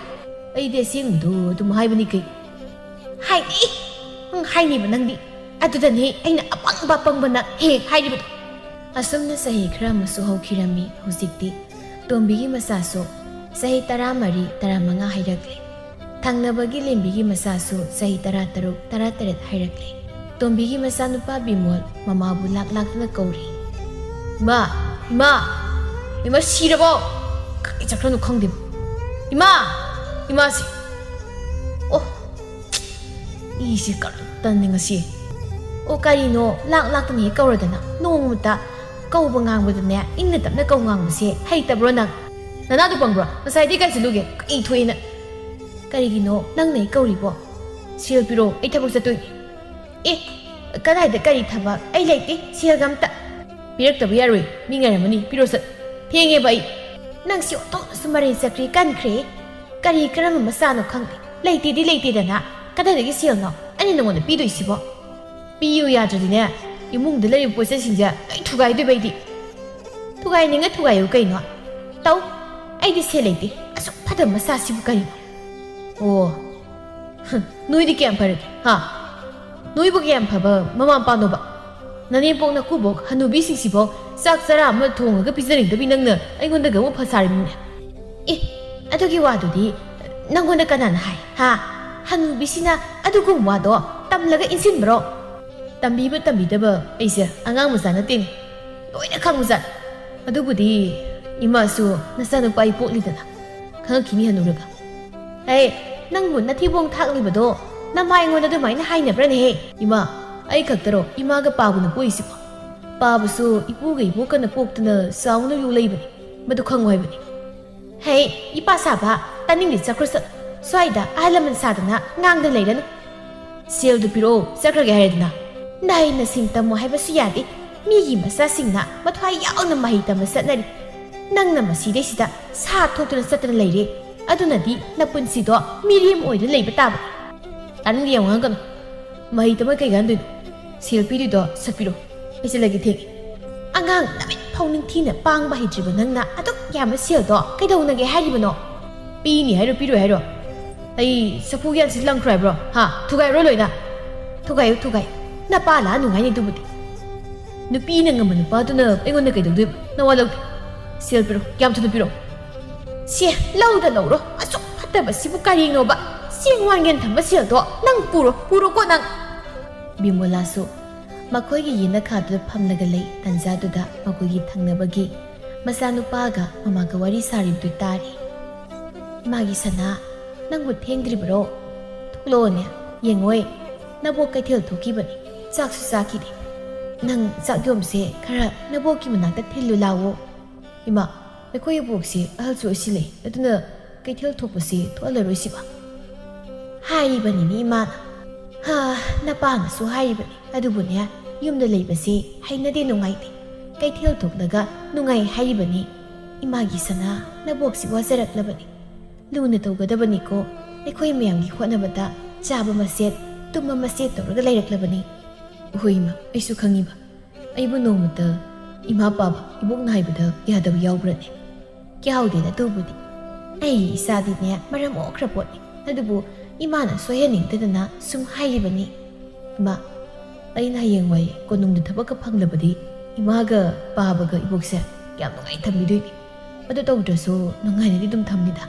ꯑꯩꯗꯤ ꯑꯁꯦꯡꯕꯗꯣ ꯑꯗꯨꯝ ꯍꯥꯏꯕꯅꯤ ꯀꯩ ꯍꯥꯏꯅꯤ ꯍꯥꯏꯅꯤꯕ ꯅꯪꯗꯤ ꯑꯗꯨꯗꯅꯦ ꯑꯩꯅ ꯑꯄꯪꯕꯅ ꯍꯦꯛ ꯍꯥꯏꯔꯤꯕꯗꯣ ꯑꯁꯨꯝꯅ ꯆꯍꯤ ꯈꯔ ꯑꯃꯁꯨ ꯍꯧꯈꯤꯔꯝꯃꯤ ꯍꯧꯖꯤꯛꯇꯤ ꯇꯣꯝꯕꯤꯒꯤ ꯃꯆꯥꯁꯨ ꯆꯍꯤ 14-15 ꯍꯥꯏꯔꯛꯂꯦ ꯊꯪꯅꯕꯒꯤ ꯂꯦꯝꯕꯤꯒꯤ ꯃꯆꯥꯁꯨ ꯆꯍꯤ 16-17 ꯍꯥꯏꯔꯛꯂꯦ ꯇꯣꯝꯕꯤꯒꯤ ꯃꯆꯥꯅꯨꯄꯥ ꯕꯤꯃꯣꯜ ꯃꯃꯥꯕꯨ ꯂꯥꯛꯇꯨꯅ ꯀꯧꯔꯤ 이마 시려봐 가이 작전은 콩dim 이마시 이시 까르딴 닝아시 까리노 락락더니 까우르다나 노무다 까우바 ꯉꯥꯡꯕꯗꯅꯦ ꯏꯪꯅ ꯇꯞꯅ ꯀꯧ ꯉꯥꯡꯕꯁꯦ ꯍꯩꯇꯕ꯭ꯔꯣ ꯅꯪ ꯅꯅꯥꯗꯨ ꯄꯪꯕ꯭ꯔꯣ ꯉꯁꯥꯏꯗꯤ ꯀꯥꯏ ꯆꯠꯂꯨꯒꯦ ꯀꯩ ꯊꯣꯛꯏꯅ ꯀꯔꯤꯒꯤꯅꯣ ꯅꯪꯅ ꯑꯩ ꯀꯧꯔꯤꯕꯣ ꯁꯦꯜ ꯄꯤꯔꯣ ꯑꯩ ꯊꯕꯛ ꯆꯠꯇꯣꯏꯅꯤ ꯀꯗꯥꯏꯗ ꯀꯔꯤ ꯊꯕꯛ ꯑꯩ ꯂꯩꯇꯦ ꯁꯦꯜꯒ ꯑꯝꯇ ꯄꯤꯔꯛꯇꯕ ꯌꯥꯔꯣꯏ ꯃꯤ ꯉꯥꯏꯔꯝꯃꯅꯤ ꯄꯤꯔꯣ ꯆꯠ ꯊꯦꯡꯉꯦꯕ ꯑꯩ ꯅꯪꯁꯤ ꯑꯣꯟꯊꯣꯛꯅꯁꯨ ꯃꯔꯩ ꯆꯠꯈ꯭ꯔꯦ ꯀꯟꯈ꯭ꯔꯦ ꯀꯔꯤ ꯀꯔꯝꯕ ꯃꯆꯥꯅꯣ ꯈꯪꯗꯦ ꯂꯩꯇꯦꯗꯤ ꯂꯩꯇꯦꯗꯅ ꯀꯗꯥꯏꯗꯒꯤ ꯁꯦꯜꯅꯣ ꯑꯩꯅ ꯅꯉꯣꯟꯗ ꯄꯤꯗꯣꯏꯁꯤꯕꯣ ꯄꯤꯌꯨ ꯌꯥꯗ꯭ꯔꯗꯤꯅꯦ ꯏꯃꯨꯡꯗ ꯂꯩꯔꯤꯕ ꯄꯣꯠꯆꯩꯁꯤꯡꯁꯦ ꯂꯣꯏ ꯊꯨꯒꯥꯏꯗꯣꯏꯕ ꯑꯩꯗꯤ ꯊꯨꯒꯥꯏꯅꯤꯡꯉ ꯊꯨꯒꯥꯏꯌꯨ ꯀꯩꯅꯣ ꯇꯧ ꯑꯩꯗꯤ ꯁꯦꯜ ꯂꯩꯇꯦ ꯑꯁꯨꯛ ꯐꯗꯕ ꯃꯆꯥꯁꯤꯕꯨ ꯀꯔꯤꯅꯣ ꯅꯣꯏꯗꯤ ꯀꯌꯥꯝ ꯐꯔꯒꯦ ꯍꯥ ꯅꯣꯏꯕꯨ ꯀꯌꯥꯝ ꯐꯕ ꯃꯃꯥ ꯃꯄꯥꯅꯣꯕ ꯅꯅꯦꯝꯄꯣꯛ ꯅꯀꯨꯕꯣꯛ ꯍꯅꯨꯕꯤꯁꯤꯡꯁꯤꯐꯥꯎ ꯆꯥꯛ ꯆꯔꯥ ꯑꯃ ꯊꯣꯡꯉꯒ ꯄꯤꯖꯅꯤꯡꯗꯕꯤ ꯅꯪꯅ ꯑꯩꯉꯣꯟꯗꯒ ꯑꯃꯨꯛ ꯐꯁꯥꯔꯤꯕꯅꯦ ꯑꯗꯨꯒꯤ ꯋꯥꯗꯨꯗꯤ ꯅꯪꯉꯣꯟꯗ ꯀꯅꯥꯅ ꯍꯥꯏ ꯍꯥ ꯍꯅꯨꯕꯤꯁꯤꯅ ꯑꯗꯨꯒꯨꯝꯕ ꯋꯥꯗꯣ ꯇꯝꯂꯒ ꯏꯟꯁꯤꯟꯕ꯭ꯔꯣ ꯇꯝꯕꯤꯕ ꯇꯝꯕꯤꯗꯕ ꯑꯩꯁꯦ ꯑꯉꯥꯡ ꯃꯆꯥ ꯅꯠꯇꯦꯅꯦ ꯂꯣꯏꯅ ꯈꯪꯕꯖꯥꯠ ꯑꯗꯨꯕꯨꯗꯤ ꯏꯃꯥꯁꯨ ꯅꯆꯥꯅꯨꯄꯥ ꯑꯩ ꯄꯣꯛꯂꯤꯗꯅ ꯈꯪꯉꯛꯈꯤꯅꯤ ꯍꯅꯨꯔꯒ ꯍꯦ ꯅꯪꯕꯨ ꯅꯊꯤꯕꯣꯡ ꯊꯥꯛꯂꯤꯕꯗꯣ ꯅꯃꯥ ꯑꯩꯉꯣꯟꯗ ꯑꯗꯨꯃꯥꯏꯅ ꯍꯥꯏꯅꯕ꯭ꯔꯅꯦꯍꯦ ꯏꯃꯥ ꯑꯩ ꯈꯛꯇꯔꯣ ꯏꯃꯥꯒ ꯄꯥꯕꯨꯅ ꯄꯣꯛꯏꯁꯤꯕꯣ ꯄꯥꯕꯁꯨ ꯏꯄꯨꯒ ꯏꯕꯣꯛꯀꯅ ꯄꯣꯛꯇꯨꯅ ꯆꯥꯎꯅ ꯂꯩꯕꯅꯤ ꯃꯗꯨ ꯈꯪꯉꯨ ꯍꯥꯏꯕꯅꯤ ꯍꯦ ꯏꯄꯥ ꯁꯥꯕ ꯇꯥꯅꯤꯡꯗꯦ ꯆꯠꯈ꯭ꯔꯣ ꯆꯠ ꯁ꯭ꯋꯥꯏꯗ ꯑꯍꯜ ꯂꯃꯟ ꯁꯥꯗꯅ ꯉꯥꯡꯗ ꯂꯩꯔꯅꯨ ꯁꯦꯜꯗꯨ ꯄꯤꯔꯛꯑꯣ ꯆꯠꯈ꯭ꯔꯒꯦ ꯍꯥꯏꯔꯗꯅ ꯅꯍꯩ ꯅꯁꯤꯡ ꯇꯝꯃꯣ ꯍꯥꯏꯕꯁꯨ ꯌꯥꯗꯦ ꯃꯤꯒꯤ ꯃꯆꯥꯁꯤꯡꯅ ꯃꯊ꯭ꯋꯥꯏ ꯌꯥꯎꯅ ꯃꯍꯩ ꯇꯝꯕ ꯆꯠꯅꯔꯤ ꯅꯪꯅ ꯃꯁꯤꯗꯩꯁꯤꯗ ꯁꯥ ꯊꯣꯛꯇꯨꯅ ꯆꯠꯇꯅ ꯂꯩꯔꯦ ꯑꯗꯨꯅꯗꯤ ꯅꯄꯨꯟꯁꯤꯗꯣ ꯃꯤꯔꯦꯝ ꯑꯣꯏꯗꯨꯅ ꯂꯩꯕ ꯇꯥꯕ ꯇꯥꯅꯤꯡꯗꯦ ꯌꯥꯝ ꯉꯥꯡꯒꯅꯨ ꯃꯍꯩ ꯇꯝꯃ ꯀꯩ ꯀꯥꯟꯗꯣꯏꯅꯣ ꯁꯦꯜ ꯄꯤꯔꯤꯗꯣ ꯁꯠꯄꯤꯔꯣ ꯑꯩ ꯆꯠꯂꯒꯦ ꯊꯦꯡꯉꯦ ꯑꯉꯥꯡ ꯅꯨꯃꯤꯠ ꯐꯥꯎ ꯅꯤꯡꯊꯤꯅ ꯄꯥꯡꯕ ꯍꯩꯇ꯭ꯔꯤꯕ ꯅꯪꯅ ꯑꯗꯨꯛ ꯌꯥꯝꯕ ꯁꯦꯜꯗꯣ ꯀꯩꯗꯧꯅꯒꯦ ꯍꯥꯏꯔꯤꯕꯅꯣ ꯄꯤꯅꯤ ꯍꯥꯏꯔꯣ ꯄꯤꯔꯣꯏ ꯍꯥꯏꯔꯣ ꯑꯩ ꯆꯐꯨ ꯒ꯭ꯌꯥꯟꯁꯤ ꯂꯪꯈ꯭ꯔꯣ ꯍꯥꯏꯕ꯭ꯔꯣ ꯍꯥ ꯊꯨꯒꯥꯏꯔꯣ ꯂꯣꯏꯅ ꯊꯨꯒꯥꯏꯌꯨ ꯊꯨꯒꯥꯏꯌꯨ ꯅꯄꯥ ꯂꯥꯛꯑ ꯅꯨꯡꯉꯥꯏꯅꯤ ꯑꯗꯨꯕꯨꯗꯤ ꯅꯨꯄꯤꯅ ꯉꯝꯕ ꯅꯨꯄꯥꯗꯨꯅ ꯑꯩꯉꯣꯟꯗ ꯀꯩꯗꯧꯗꯣꯏꯕ ꯅꯋꯥ ꯂꯧꯗꯦ ꯁꯦꯜ ꯄꯤꯔꯣ ꯀꯌꯥꯝ ꯊꯨꯅ ꯄꯤꯔꯣ ꯁꯦ ꯂꯧꯗ ꯂꯧꯔꯣ ꯑꯁꯨꯛ ꯐꯠꯇꯕꯁꯤꯕꯨ ꯀꯔꯤꯅꯣꯕ ꯆꯦꯡ ꯋꯥꯟꯒꯦꯟ ꯊꯝꯕ ꯁꯦꯜꯗꯣ ꯅꯪ ꯄꯨꯔꯣꯀꯣ ꯅꯪ ꯕꯤꯃꯣꯂꯥꯁꯨ ꯃꯈꯣꯏꯒꯤ ꯌꯦꯅꯈꯥꯗꯨꯗ ꯐꯝꯂꯒ ꯂꯩ ꯇꯟꯖꯥꯗꯨꯗ ꯃꯈꯣꯏꯒꯤ ꯊꯪꯅꯕꯒꯤ ꯃꯆꯥꯅꯨꯄꯥꯒ ꯃꯃꯥꯒ ꯋꯥꯔꯤ ꯁꯥꯔꯤꯕꯗꯨ ꯇꯥꯔꯤ ꯏꯃꯥꯒꯤ ꯁꯅꯥ ꯅꯪꯕꯨ ꯊꯦꯡꯗ꯭ꯔꯤꯕꯔꯣ ꯊꯣꯛꯂꯛꯑꯣꯅꯦ ꯌꯦꯡꯉꯣꯏ ꯅꯕꯣꯛ ꯀꯩꯊꯦꯜ ꯊꯣꯛꯈꯤꯕꯅꯤ ꯆꯥꯛꯁꯨ ꯆꯥꯈꯤꯗꯦ ꯅꯪ ꯆꯥꯛ ꯌꯣꯝꯁꯦ ꯈꯔ ꯅꯕꯣꯛꯀꯤ ꯃꯅꯥꯛꯇ ꯊꯤꯜꯂꯨ ꯂꯥꯛꯑꯣ ꯏꯃꯥ ꯑꯩꯈꯣꯏ ꯑꯕꯣꯛꯁꯦ ꯑꯍꯜꯁꯨ ꯑꯣꯏꯁꯤꯜꯂꯦ ꯑꯗꯨꯅ ꯀꯩꯊꯦꯜ ꯊꯣꯛꯄꯁꯦ ꯊꯣꯛꯍꯜꯂꯔꯣꯏꯁꯤꯕ ꯍꯥꯏꯔꯤꯕꯅꯤꯅꯦ ꯏꯃꯥꯅ ꯅꯄꯥꯅꯁꯨ ꯍꯥꯏꯔꯤꯕꯅꯤ ꯑꯗꯨꯕꯨꯅꯦ ꯌꯨꯝꯗ ꯂꯩꯕꯁꯦ ꯍꯩꯅꯗꯦ ꯅꯨꯡꯉꯥꯏꯇꯦ ꯀꯩꯊꯦꯜ ꯊꯣꯛꯂꯒ ꯅꯨꯡꯉꯥꯏ ꯍꯥꯏꯔꯤꯕꯅꯤ ꯏꯃꯥꯒꯤ ꯁꯅꯥ ꯅꯕꯣꯛꯁꯤ ꯋꯥꯖꯔꯛꯂꯕꯅꯤ ꯂꯨꯅ ꯇꯧꯒꯗꯕꯅꯤꯀꯣ ꯑꯩꯈꯣꯏ ꯃꯌꯥꯝꯒꯤ ꯍꯣꯠꯅꯕꯗ ꯆꯥꯕ ꯃꯆꯦꯠ ꯇꯨꯝꯕ ꯃꯆꯦꯠ ꯇꯧꯔꯒ ꯂꯩꯔꯛꯂꯕꯅꯤ ꯍꯣꯏ ꯏꯃꯥ ꯑꯩꯁꯨ ꯈꯪꯉꯤꯕ ꯑꯩꯕꯨ ꯅꯣꯡꯃꯇ ꯏꯃꯥ ꯄꯥꯕ ꯏꯕꯣꯛꯅ ꯍꯥꯏꯕꯗ ꯌꯥꯗꯕ ꯌꯥꯎꯕ꯭ꯔꯅꯦ ꯌꯥꯎꯗꯦꯗ ꯑꯗꯨꯕꯨꯗꯤ ꯑꯩꯒꯤ ꯏꯆꯥꯗꯤꯅꯦ ꯃꯔꯝ ꯑꯣꯛꯈ꯭ꯔ ꯄꯣꯠꯅꯤ ꯑꯗꯨꯕꯨ ꯏꯃꯥꯅ ꯁꯣꯏꯍꯟꯅꯤꯡꯗꯗꯅ ꯁꯨꯝ ꯍꯥꯏꯔꯤꯕꯅꯤ ꯏꯃꯥ ꯑꯩꯅ ꯍꯌꯦꯡꯋꯥꯏ ꯀꯣꯅꯨꯡꯗ ꯊꯕꯛꯀ ꯐꯪꯂꯕꯗꯤ ꯏꯃꯥꯒ ꯄꯥꯕꯒ ꯏꯕꯣꯛꯁꯦ ꯌꯥꯝ ꯅꯨꯡꯉꯥꯏ ꯊꯝꯕꯤꯗꯣꯏꯅꯤ ꯑꯗꯨ ꯇꯧꯗ꯭ꯔꯁꯨ ꯅꯨꯡꯉꯥꯏꯅꯗꯤ ꯑꯗꯨꯝ ꯊꯝꯅꯤꯗ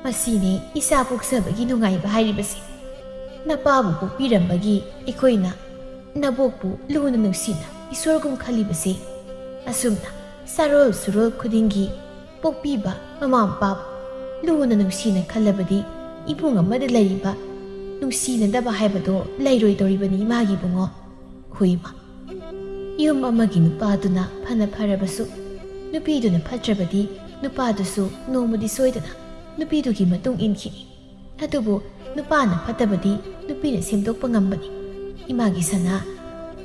ꯃꯁꯤꯅꯦ ꯏꯆꯥ ꯄꯣꯛꯆꯕꯒꯤ ꯅꯨꯡꯉꯥꯏꯕ ꯍꯥꯏꯔꯤꯕꯁꯤ ꯅꯄꯥꯕꯨ ꯄꯣꯛꯄꯤꯔꯝꯕꯒꯤ ꯑꯩꯈꯣꯏꯅ ꯅꯕꯣꯛꯄꯨ ꯂꯨꯅ ꯅꯨꯡꯁꯤꯅ ꯏꯁꯣꯔꯒꯨꯝ ꯈꯜꯂꯤꯕꯁꯤ ꯑꯁꯨꯝꯅ ꯆꯥꯔꯣꯜ ꯁꯨꯔꯣꯜ ꯈꯨꯗꯤꯡꯒꯤ ꯄꯣꯛꯄꯤꯕ ꯃꯃꯥ ꯃꯄꯥꯕꯨ ꯂꯨꯅ ꯅꯨꯡꯁꯤꯅ ꯈꯜꯂꯕꯗꯤ ꯏꯃꯨꯡ ꯑꯃꯗ ꯂꯩꯔꯤꯕ ꯅꯨꯡꯁꯤꯅꯗꯕ ꯍꯥꯏꯕꯗꯣ ꯂꯩꯔꯣꯏꯗꯧꯔꯤꯕꯅꯤ ꯏꯃꯥꯒꯤ ꯏꯕꯨꯡꯉꯣ ꯍꯣꯏ ꯏꯃꯥ ꯌꯨꯝ ꯑꯃꯒꯤ ꯅꯨꯄꯥꯗꯨꯅ ꯐꯅ ꯐꯔꯕꯁꯨ ꯅꯨꯄꯤꯗꯨꯅ ꯐꯠꯇ꯭ꯔꯕꯗꯤ ꯅꯨꯄꯥꯗꯨꯁꯨ ꯅꯣꯡꯃꯗꯤ ꯁꯣꯏꯗꯅ ꯅꯨꯄꯤꯗꯨꯒꯤ ꯃꯇꯨꯡ ꯏꯟꯈꯤꯅꯤ ꯑꯗꯨꯕꯨ ꯅꯨꯄꯥꯅ ꯐꯠꯇꯕꯗꯤ ꯅꯨꯄꯤꯅ ꯁꯦꯝꯗꯣꯛꯄ ꯉꯝꯕꯅꯤ ꯏꯃꯥꯒꯤ ꯁꯅꯥ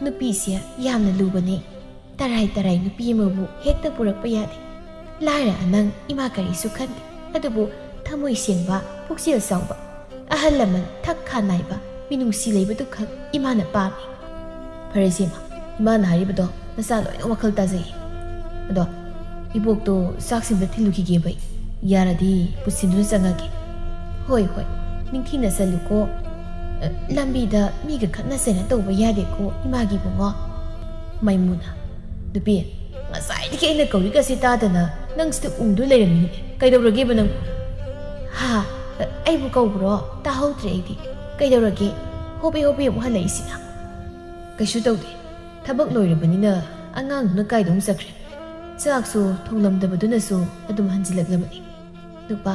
ꯅꯨꯄꯤꯁꯦ ꯌꯥꯝꯅ ꯂꯨꯕꯅꯤ ꯇꯔꯥꯏ ꯇꯔꯥꯏ ꯅꯨꯄꯤ ꯑꯃꯕꯨ ꯍꯦꯛꯇ ꯄꯨꯔꯛꯄ ꯌꯥꯗꯦ ꯂꯥꯏꯔ ꯅꯪ ꯏꯃꯥ ꯀꯔꯤꯁꯨ ꯈꯟꯗꯦ ꯑꯗꯨꯕꯨ ꯊꯃꯣꯏ ꯁꯦꯡꯕ ꯄꯨꯛꯆꯦꯜ ꯆꯥꯎꯕ ꯑꯍꯜ ꯂꯃꯟ ꯊꯛ ꯈꯥ ꯅꯥꯏꯕ ꯃꯤꯅꯨꯡꯁꯤ ꯂꯩꯕꯗꯨ ꯈꯛ ꯏꯃꯥꯅ ꯄꯥꯝꯃꯤ ꯐꯔꯦꯁꯦ ꯏꯃꯥꯅ ꯍꯥꯏꯔꯤꯕꯗꯣ ꯅꯆꯥ ꯂꯣꯏꯅ ꯋꯥꯈꯜ ꯇꯥꯖꯩ ꯑꯗꯣ ꯏꯕꯣꯛꯇꯣ ꯆꯥꯛꯁꯤꯡꯗ ꯊꯤꯜꯂꯨꯈꯤꯒꯦꯕ ꯌꯥꯔꯗꯤ ꯄꯨꯁꯤꯟꯗꯨꯅ ꯆꯪꯉꯒꯦ ꯍꯣꯏ ꯍꯣꯏ ꯅꯤꯡꯊꯤꯅ ꯆꯠꯂꯨꯀꯣ ꯂꯝꯕꯤꯗ ꯃꯤꯒ ꯈꯠꯅ ꯆꯩꯅ ꯇꯧꯕ ꯌꯥꯗꯦꯀꯣ ꯏꯃꯥꯒꯤ ꯏꯕꯨꯡꯉꯣ ꯃꯩꯃꯨꯅ ꯅꯨꯄꯤ ꯉꯁꯥꯏꯗꯒꯤ ꯑꯩꯅ ꯀꯧꯔꯤꯒꯁꯤ ꯇꯥꯗꯅ ꯅꯪ ꯁꯤꯗ ꯎꯡꯗꯨ ꯂꯩꯔꯝꯃꯤꯅꯦ ꯀꯩꯗꯧꯔꯒꯦꯕ ꯅꯪ ꯑꯩꯕꯨ ꯀꯧꯕ꯭ꯔꯣ ꯇꯥꯍꯧꯗ꯭ꯔꯦ ꯑꯩꯗꯤ ꯀꯩꯗꯧꯔꯒꯦ ꯍꯣꯕꯦ ꯍꯣꯕꯦ ꯑꯃꯨꯛ ꯍꯜꯂꯛꯏꯁꯤꯅ ꯀꯩꯁꯨ ꯇꯧꯗꯦ ꯊꯕꯛ ꯂꯣꯏꯔꯕꯅꯤꯅ ꯑꯉꯥꯡꯗꯨꯅ ꯀꯥꯏꯗ ꯑꯃꯨꯛ ꯆꯠꯈ꯭ꯔꯦ ꯆꯥꯛꯁꯨ ꯊꯣꯡꯂꯝꯗꯕꯗꯨꯅꯁꯨ ꯑꯗꯨꯝ ꯍꯟꯖꯤꯜꯂꯛꯂꯕꯅꯤ ꯅꯨꯄꯥ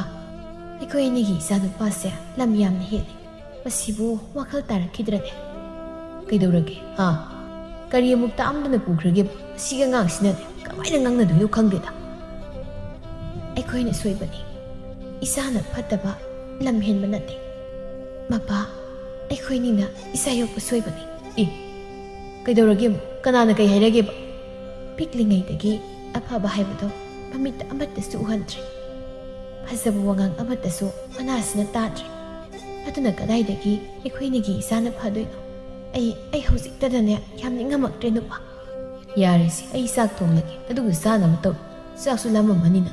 ꯑꯩꯈꯣꯏ ꯑꯅꯤꯒꯤ ꯏꯆꯥ ꯅꯨꯄꯥꯁꯦ ꯂꯝ ꯌꯥꯝꯅ ꯍꯦꯜꯂꯤ ꯃꯁꯤꯕꯨ ꯋꯥꯈꯜ ꯇꯥꯔꯛꯈꯤꯗ꯭ꯔꯅꯦ ꯀꯩꯗꯧꯔꯒꯦ ꯀꯔꯤ ꯑꯃꯨꯛ ꯇꯥꯝꯗꯅ ꯄꯨꯈ꯭ꯔꯒꯦ ꯁꯤꯒ ꯑꯉꯥꯡꯁꯤꯅꯅꯦ ꯀꯃꯥꯏꯅ ꯉꯥꯡꯅꯗꯣꯏꯅꯣ ꯈꯪꯗꯦꯗ ꯑꯩꯈꯣꯏꯅ ꯁꯣꯏꯕꯅꯤ ꯏꯁꯥꯅ ꯐꯠꯇꯕ ꯂꯝ ꯍꯦꯟꯕ ꯅꯠꯇꯦ ꯃꯄꯥ ꯑꯩꯈꯣꯏꯅꯤꯅ ꯏꯆꯥ ꯌꯣꯛꯄ ꯁꯣꯏꯕꯅꯤ ꯀꯩꯗꯧꯔꯒꯦ ꯀꯅꯥꯅ ꯀꯩ ꯍꯥꯏꯔꯒꯦꯕ ꯄꯤꯛꯂꯤꯉꯩꯗꯒꯤ ꯑꯐꯕ ꯍꯥꯏꯕꯗꯣ ꯃꯃꯤꯠꯇ ꯑꯃꯠꯇꯁꯨ ꯎꯍꯟꯗ꯭ꯔꯦ ꯐꯖꯕ ꯋꯥꯉꯥꯡ ꯑꯃꯠꯇꯁꯨ ꯃꯅꯥꯁꯤꯅ ꯇꯥꯗ꯭ꯔꯦ ꯑꯗꯨꯅ ꯀꯗꯥꯏꯗꯒꯤ ꯑꯩꯈꯣꯏꯅꯤꯒꯤ ꯏꯆꯥꯅ ꯐꯗꯣꯏꯅꯣ ꯑꯩ ꯍꯧꯖꯤꯛꯇꯗꯅꯦ ꯌꯥꯝ ꯅꯤꯡꯉꯝꯃꯛꯇ꯭ꯔꯦ ꯅꯨꯄꯥ ꯌꯥꯔꯦꯁꯤ ꯑꯩ ꯆꯥꯛ ꯊꯣꯡꯂꯒꯦ ꯑꯗꯨꯒ ꯆꯥꯅꯕ ꯇꯧ ꯆꯥꯛꯁꯨ ꯂꯥꯝꯃꯝꯃꯅꯤꯅ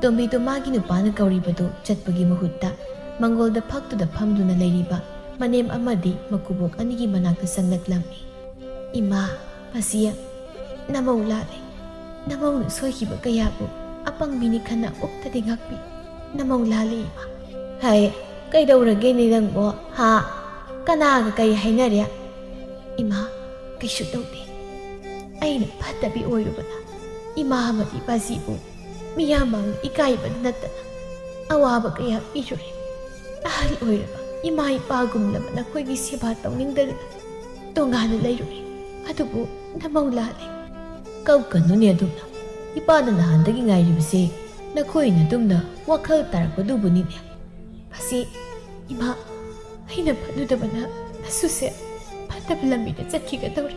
ꯇꯣꯝꯕꯤꯗꯣ ꯃꯥꯒꯤ ꯅꯨꯄꯥꯅ ꯀꯧꯔꯤꯕꯗꯨ ꯆꯠꯄꯒꯤ ꯃꯍꯨꯠꯇ ꯃꯪꯒꯣꯜꯗ ꯐꯛꯇꯨꯗ ꯐꯝꯗꯨꯅ ꯂꯩꯔꯤꯕ ꯃꯅꯦꯝ ꯑꯃꯗꯤ ꯃꯀꯨꯕꯣꯛ ꯑꯅꯤꯒꯤ ꯃꯅꯥꯛꯇ ꯆꯪꯂꯛꯂꯝꯃꯤ ꯏꯃꯥ ꯃꯁꯤ ꯅꯃꯧ ꯂꯥꯜꯂꯦ ꯅꯃꯧꯅ ꯁꯣꯏꯈꯤꯕ ꯀꯌꯥꯕꯨ ꯑꯄꯪꯕꯤꯅꯤ ꯈꯟꯅ ꯎꯛꯇꯗꯤ ꯉꯥꯛꯄꯤ ꯅꯃꯧ ꯂꯥꯜꯂꯦ ꯏꯃꯥ ꯍꯥꯏ ꯀꯩꯗꯧꯔꯒꯦꯅꯦ ꯅꯪꯕꯣ ꯀꯅꯥꯒ ꯀꯩ ꯍꯥꯏꯅꯔꯦ ꯏꯃꯥ ꯀꯩꯁꯨ ꯇꯧꯗꯦ ꯑꯩꯅ ꯐꯠꯇꯕꯤ ꯑꯣꯏꯔꯨꯕꯅ ꯏꯃꯥ ꯑꯃꯗꯤ ꯏꯄꯥꯁꯤꯕꯨ ꯃꯤꯌꯥꯝ ꯃꯥꯡꯗ ꯏꯀꯥꯏꯕꯗ ꯅꯠꯇꯅ ꯑꯋꯥꯕ ꯀꯌꯥ ꯄꯤꯔꯨꯔꯦ꯫ ꯑꯍꯜ ꯑꯣꯏꯔꯕ ꯏꯃꯥ ꯏꯄꯥꯒꯨꯝꯂꯕ ꯅꯈꯣꯏꯒꯤ ꯁꯦꯕꯥ ꯇꯧꯅꯤꯡꯗꯗꯅ ꯇꯣꯉꯥꯟꯅ ꯂꯩꯔꯨꯔꯦ꯫ ꯑꯗꯨꯕꯨ ꯅꯃꯧ ꯂꯥꯜꯂꯦ꯫ ꯀꯞꯀꯅꯨꯅꯦ ꯑꯗꯨꯝꯅ꯫ ꯏꯄꯥꯅ ꯅꯍꯥꯟꯗꯒꯤ ꯉꯥꯏꯔꯤꯕꯁꯦ ꯅꯈꯣꯏꯅ ꯑꯗꯨꯝꯅ ꯋꯥꯈꯜ ꯇꯥꯔꯛꯄꯗꯨꯕꯨꯅꯤꯅꯦ꯫ ꯃꯁꯤ ꯏꯃꯥ, ꯑꯩꯅ ꯐꯠꯂꯨꯗꯕꯅ ꯅꯁꯨꯁꯦ ꯐꯠꯇꯕ ꯂꯝꯕꯤꯗ ꯆꯠꯈꯤꯒꯗꯧꯔꯦ꯫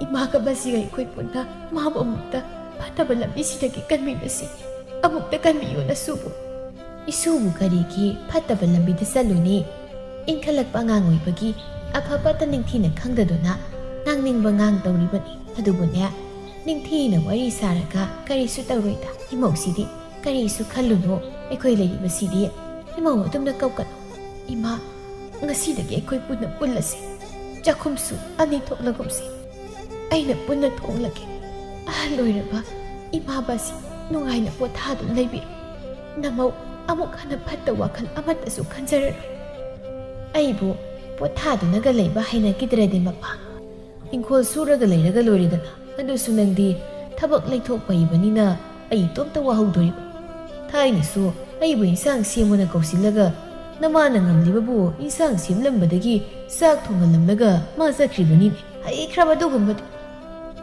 ꯏꯃꯥꯒ ꯕꯥꯁꯤꯒ ꯑꯩꯈꯣꯏ ꯄꯨꯟꯅ ꯃꯥꯕꯨ ꯑꯃꯨꯛꯇ ꯐꯠꯇꯕ ꯂꯝꯕꯤꯁꯤꯗꯒꯤ ꯀꯟꯕꯤꯕꯁꯤ ꯑꯃꯨꯛꯇ ꯀꯟꯕꯤꯌꯨ ꯅꯁꯨꯕꯨ꯫ ꯏꯁꯨꯕꯨ ꯀꯔꯤꯒꯤ ꯐꯠꯇꯕ ꯂꯝꯕꯤꯗ ꯆꯠꯂꯨꯅꯤ? ꯏꯟꯈꯠꯂꯛꯄ ꯑꯉꯥꯡ ꯑꯣꯏꯕꯒꯤ ꯑꯐ ꯐꯠꯇ ꯅꯤꯡꯊꯤꯅ ꯈꯪꯗꯗꯨꯅ ꯉꯥꯡꯅꯤꯡꯕ ꯉꯥꯡ ꯇꯧꯔꯤꯕꯅꯤ꯫ ꯑꯗꯨꯕꯨꯅꯦ, ꯅꯤꯡꯊꯤꯅ ꯋꯥꯔꯤ ꯁꯥꯔꯒ ꯀꯔꯤꯁꯨ ꯇꯧꯔꯣꯏꯗ꯫ ꯏꯃꯧꯁꯤꯗꯤ ꯀꯔꯤꯁꯨ ꯈꯜꯂꯨꯅꯨ, ꯑꯩꯈꯣꯏ ꯂꯩꯔꯤꯕꯁꯤꯗꯤ꯫ ꯏꯃꯧ ꯑꯗꯨꯝꯅ ꯀꯞꯀꯅꯨ꯫ ꯏꯃꯥ, ꯉꯁꯤꯗꯒꯤ ꯑꯩꯈꯣꯏ ꯄꯨꯟꯅ ꯄꯨꯜꯂꯁꯤ꯫ ꯆꯥꯛꯈꯨꯝꯁꯨ ꯑꯅꯤ ꯊꯣꯛꯂꯒꯨꯝꯁꯤ꯫ ꯑꯩꯅ ꯄꯨꯟꯅ ꯊꯣꯡꯂꯒꯦ꯫ ꯑꯍꯜ ꯑꯣꯏꯔꯕ ꯏꯃꯥ ꯕꯥꯁꯤ ꯅꯨꯡꯉꯥꯏꯅ ꯄꯣꯊꯥꯗꯨꯅ ꯂꯩꯕꯤꯔꯣ꯫ ꯅꯃꯧ ꯑꯃꯨꯛ ꯍꯟꯅ ꯐꯠꯇ ꯋꯥꯈꯜ ꯑꯃꯠꯇꯁꯨ ꯈꯟꯖꯔꯔꯣꯏ꯫ ꯑꯩꯕꯨ ꯄꯣꯊꯥꯗꯨꯅꯒ ꯂꯩꯕ ꯍꯩꯅꯈꯤꯗ꯭ꯔꯗꯤ ꯃꯄꯥ, ꯏꯪꯈꯣꯜ ꯁꯨꯔꯒ ꯂꯩꯔꯒ ꯂꯣꯏꯔꯦꯗꯅ꯫ ꯑꯗꯨꯁꯨ ꯅꯪꯗꯤ ꯊꯕꯛ ꯂꯩꯊꯣꯛꯄ ꯍꯩꯕꯅꯤꯅ ꯑꯩ ꯏꯇꯣꯝꯇ ꯋꯥꯍꯧꯗꯣꯔꯤꯕ꯫ ꯊꯥꯏꯅꯁꯨ ꯑꯩꯕꯨ ꯏꯟꯁꯥꯡ ꯁꯦꯝꯃꯨꯅ ꯀꯧꯁꯤꯜꯂꯒ ꯅꯃꯥꯅ ꯉꯝꯂꯤꯕꯕꯨ ꯏꯟꯁꯥꯡ ꯁꯦꯝꯂꯝꯕꯗꯒꯤ ꯆꯥꯛ ꯊꯣꯡꯍꯜꯂꯝꯂꯒ ꯃꯥ ꯆꯠꯈ꯭ꯔꯤꯕꯅꯤꯅꯦ꯫ ꯍꯩꯈ꯭ꯔꯕ ꯑꯗꯨꯒꯨꯝꯕꯗꯤ꯫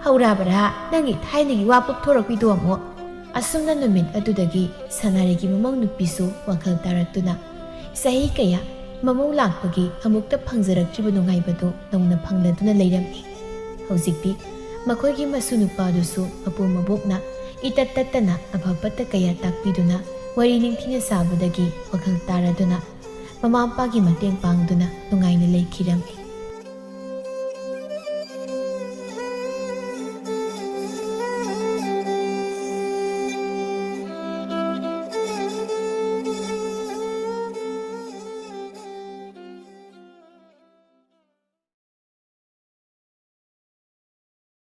ꯍꯧꯔꯥꯕꯔꯥ ꯅꯪꯒꯤ ꯊꯥꯏꯅꯒꯤ ꯋꯥ ꯄꯨꯛꯊꯣꯔꯛꯄꯤꯗꯣ ꯑꯃꯨꯛ꯫ ꯑꯁꯨꯝꯅ ꯅꯨꯃꯤꯠ ꯑꯗꯨꯗꯒꯤ ꯁꯅꯥꯔꯩꯒꯤ ꯃꯃꯧ ꯅꯨꯄꯤꯁꯨ ꯋꯥꯈꯜ ꯇꯥꯔꯛꯇꯨꯅ ꯆꯍꯤ ꯀꯌꯥ ꯃꯃꯧ ꯂꯥꯛꯄꯒꯤ ꯑꯃꯨꯛꯇ ꯐꯪꯖꯔꯛꯇ꯭ꯔꯤꯕ ꯅꯨꯡꯉꯥꯏꯕꯗꯨ ꯅꯧꯅ ꯐꯪꯂꯗꯨꯅ ꯂꯩꯔꯝꯃꯤ꯫ ꯍꯧꯖꯤꯛꯇꯤ ꯃꯈꯣꯏꯒꯤ ꯃꯁꯨ ꯅꯨꯄꯥꯗꯨꯁꯨ ꯃꯄꯨ ꯃꯕꯣꯛꯅ ꯏꯇꯠ ꯇꯠꯇꯅ ꯑꯐ ꯐꯠꯇ ꯀꯌꯥ ꯇꯥꯛꯄꯤꯗꯨꯅ ꯋꯥꯔꯤ ꯅꯤꯡꯊꯤꯅ ꯁꯥꯕꯗꯒꯤ ꯋꯥꯈꯜ ꯇꯥꯔꯗꯨꯅ ꯃꯃꯥ ꯃꯄꯥꯒꯤ ꯃꯇꯦꯡ ꯄꯥꯡꯗꯨꯅ ꯅꯨꯡꯉꯥꯏꯅ ꯂꯩꯈꯤꯔꯝꯃꯤ꯫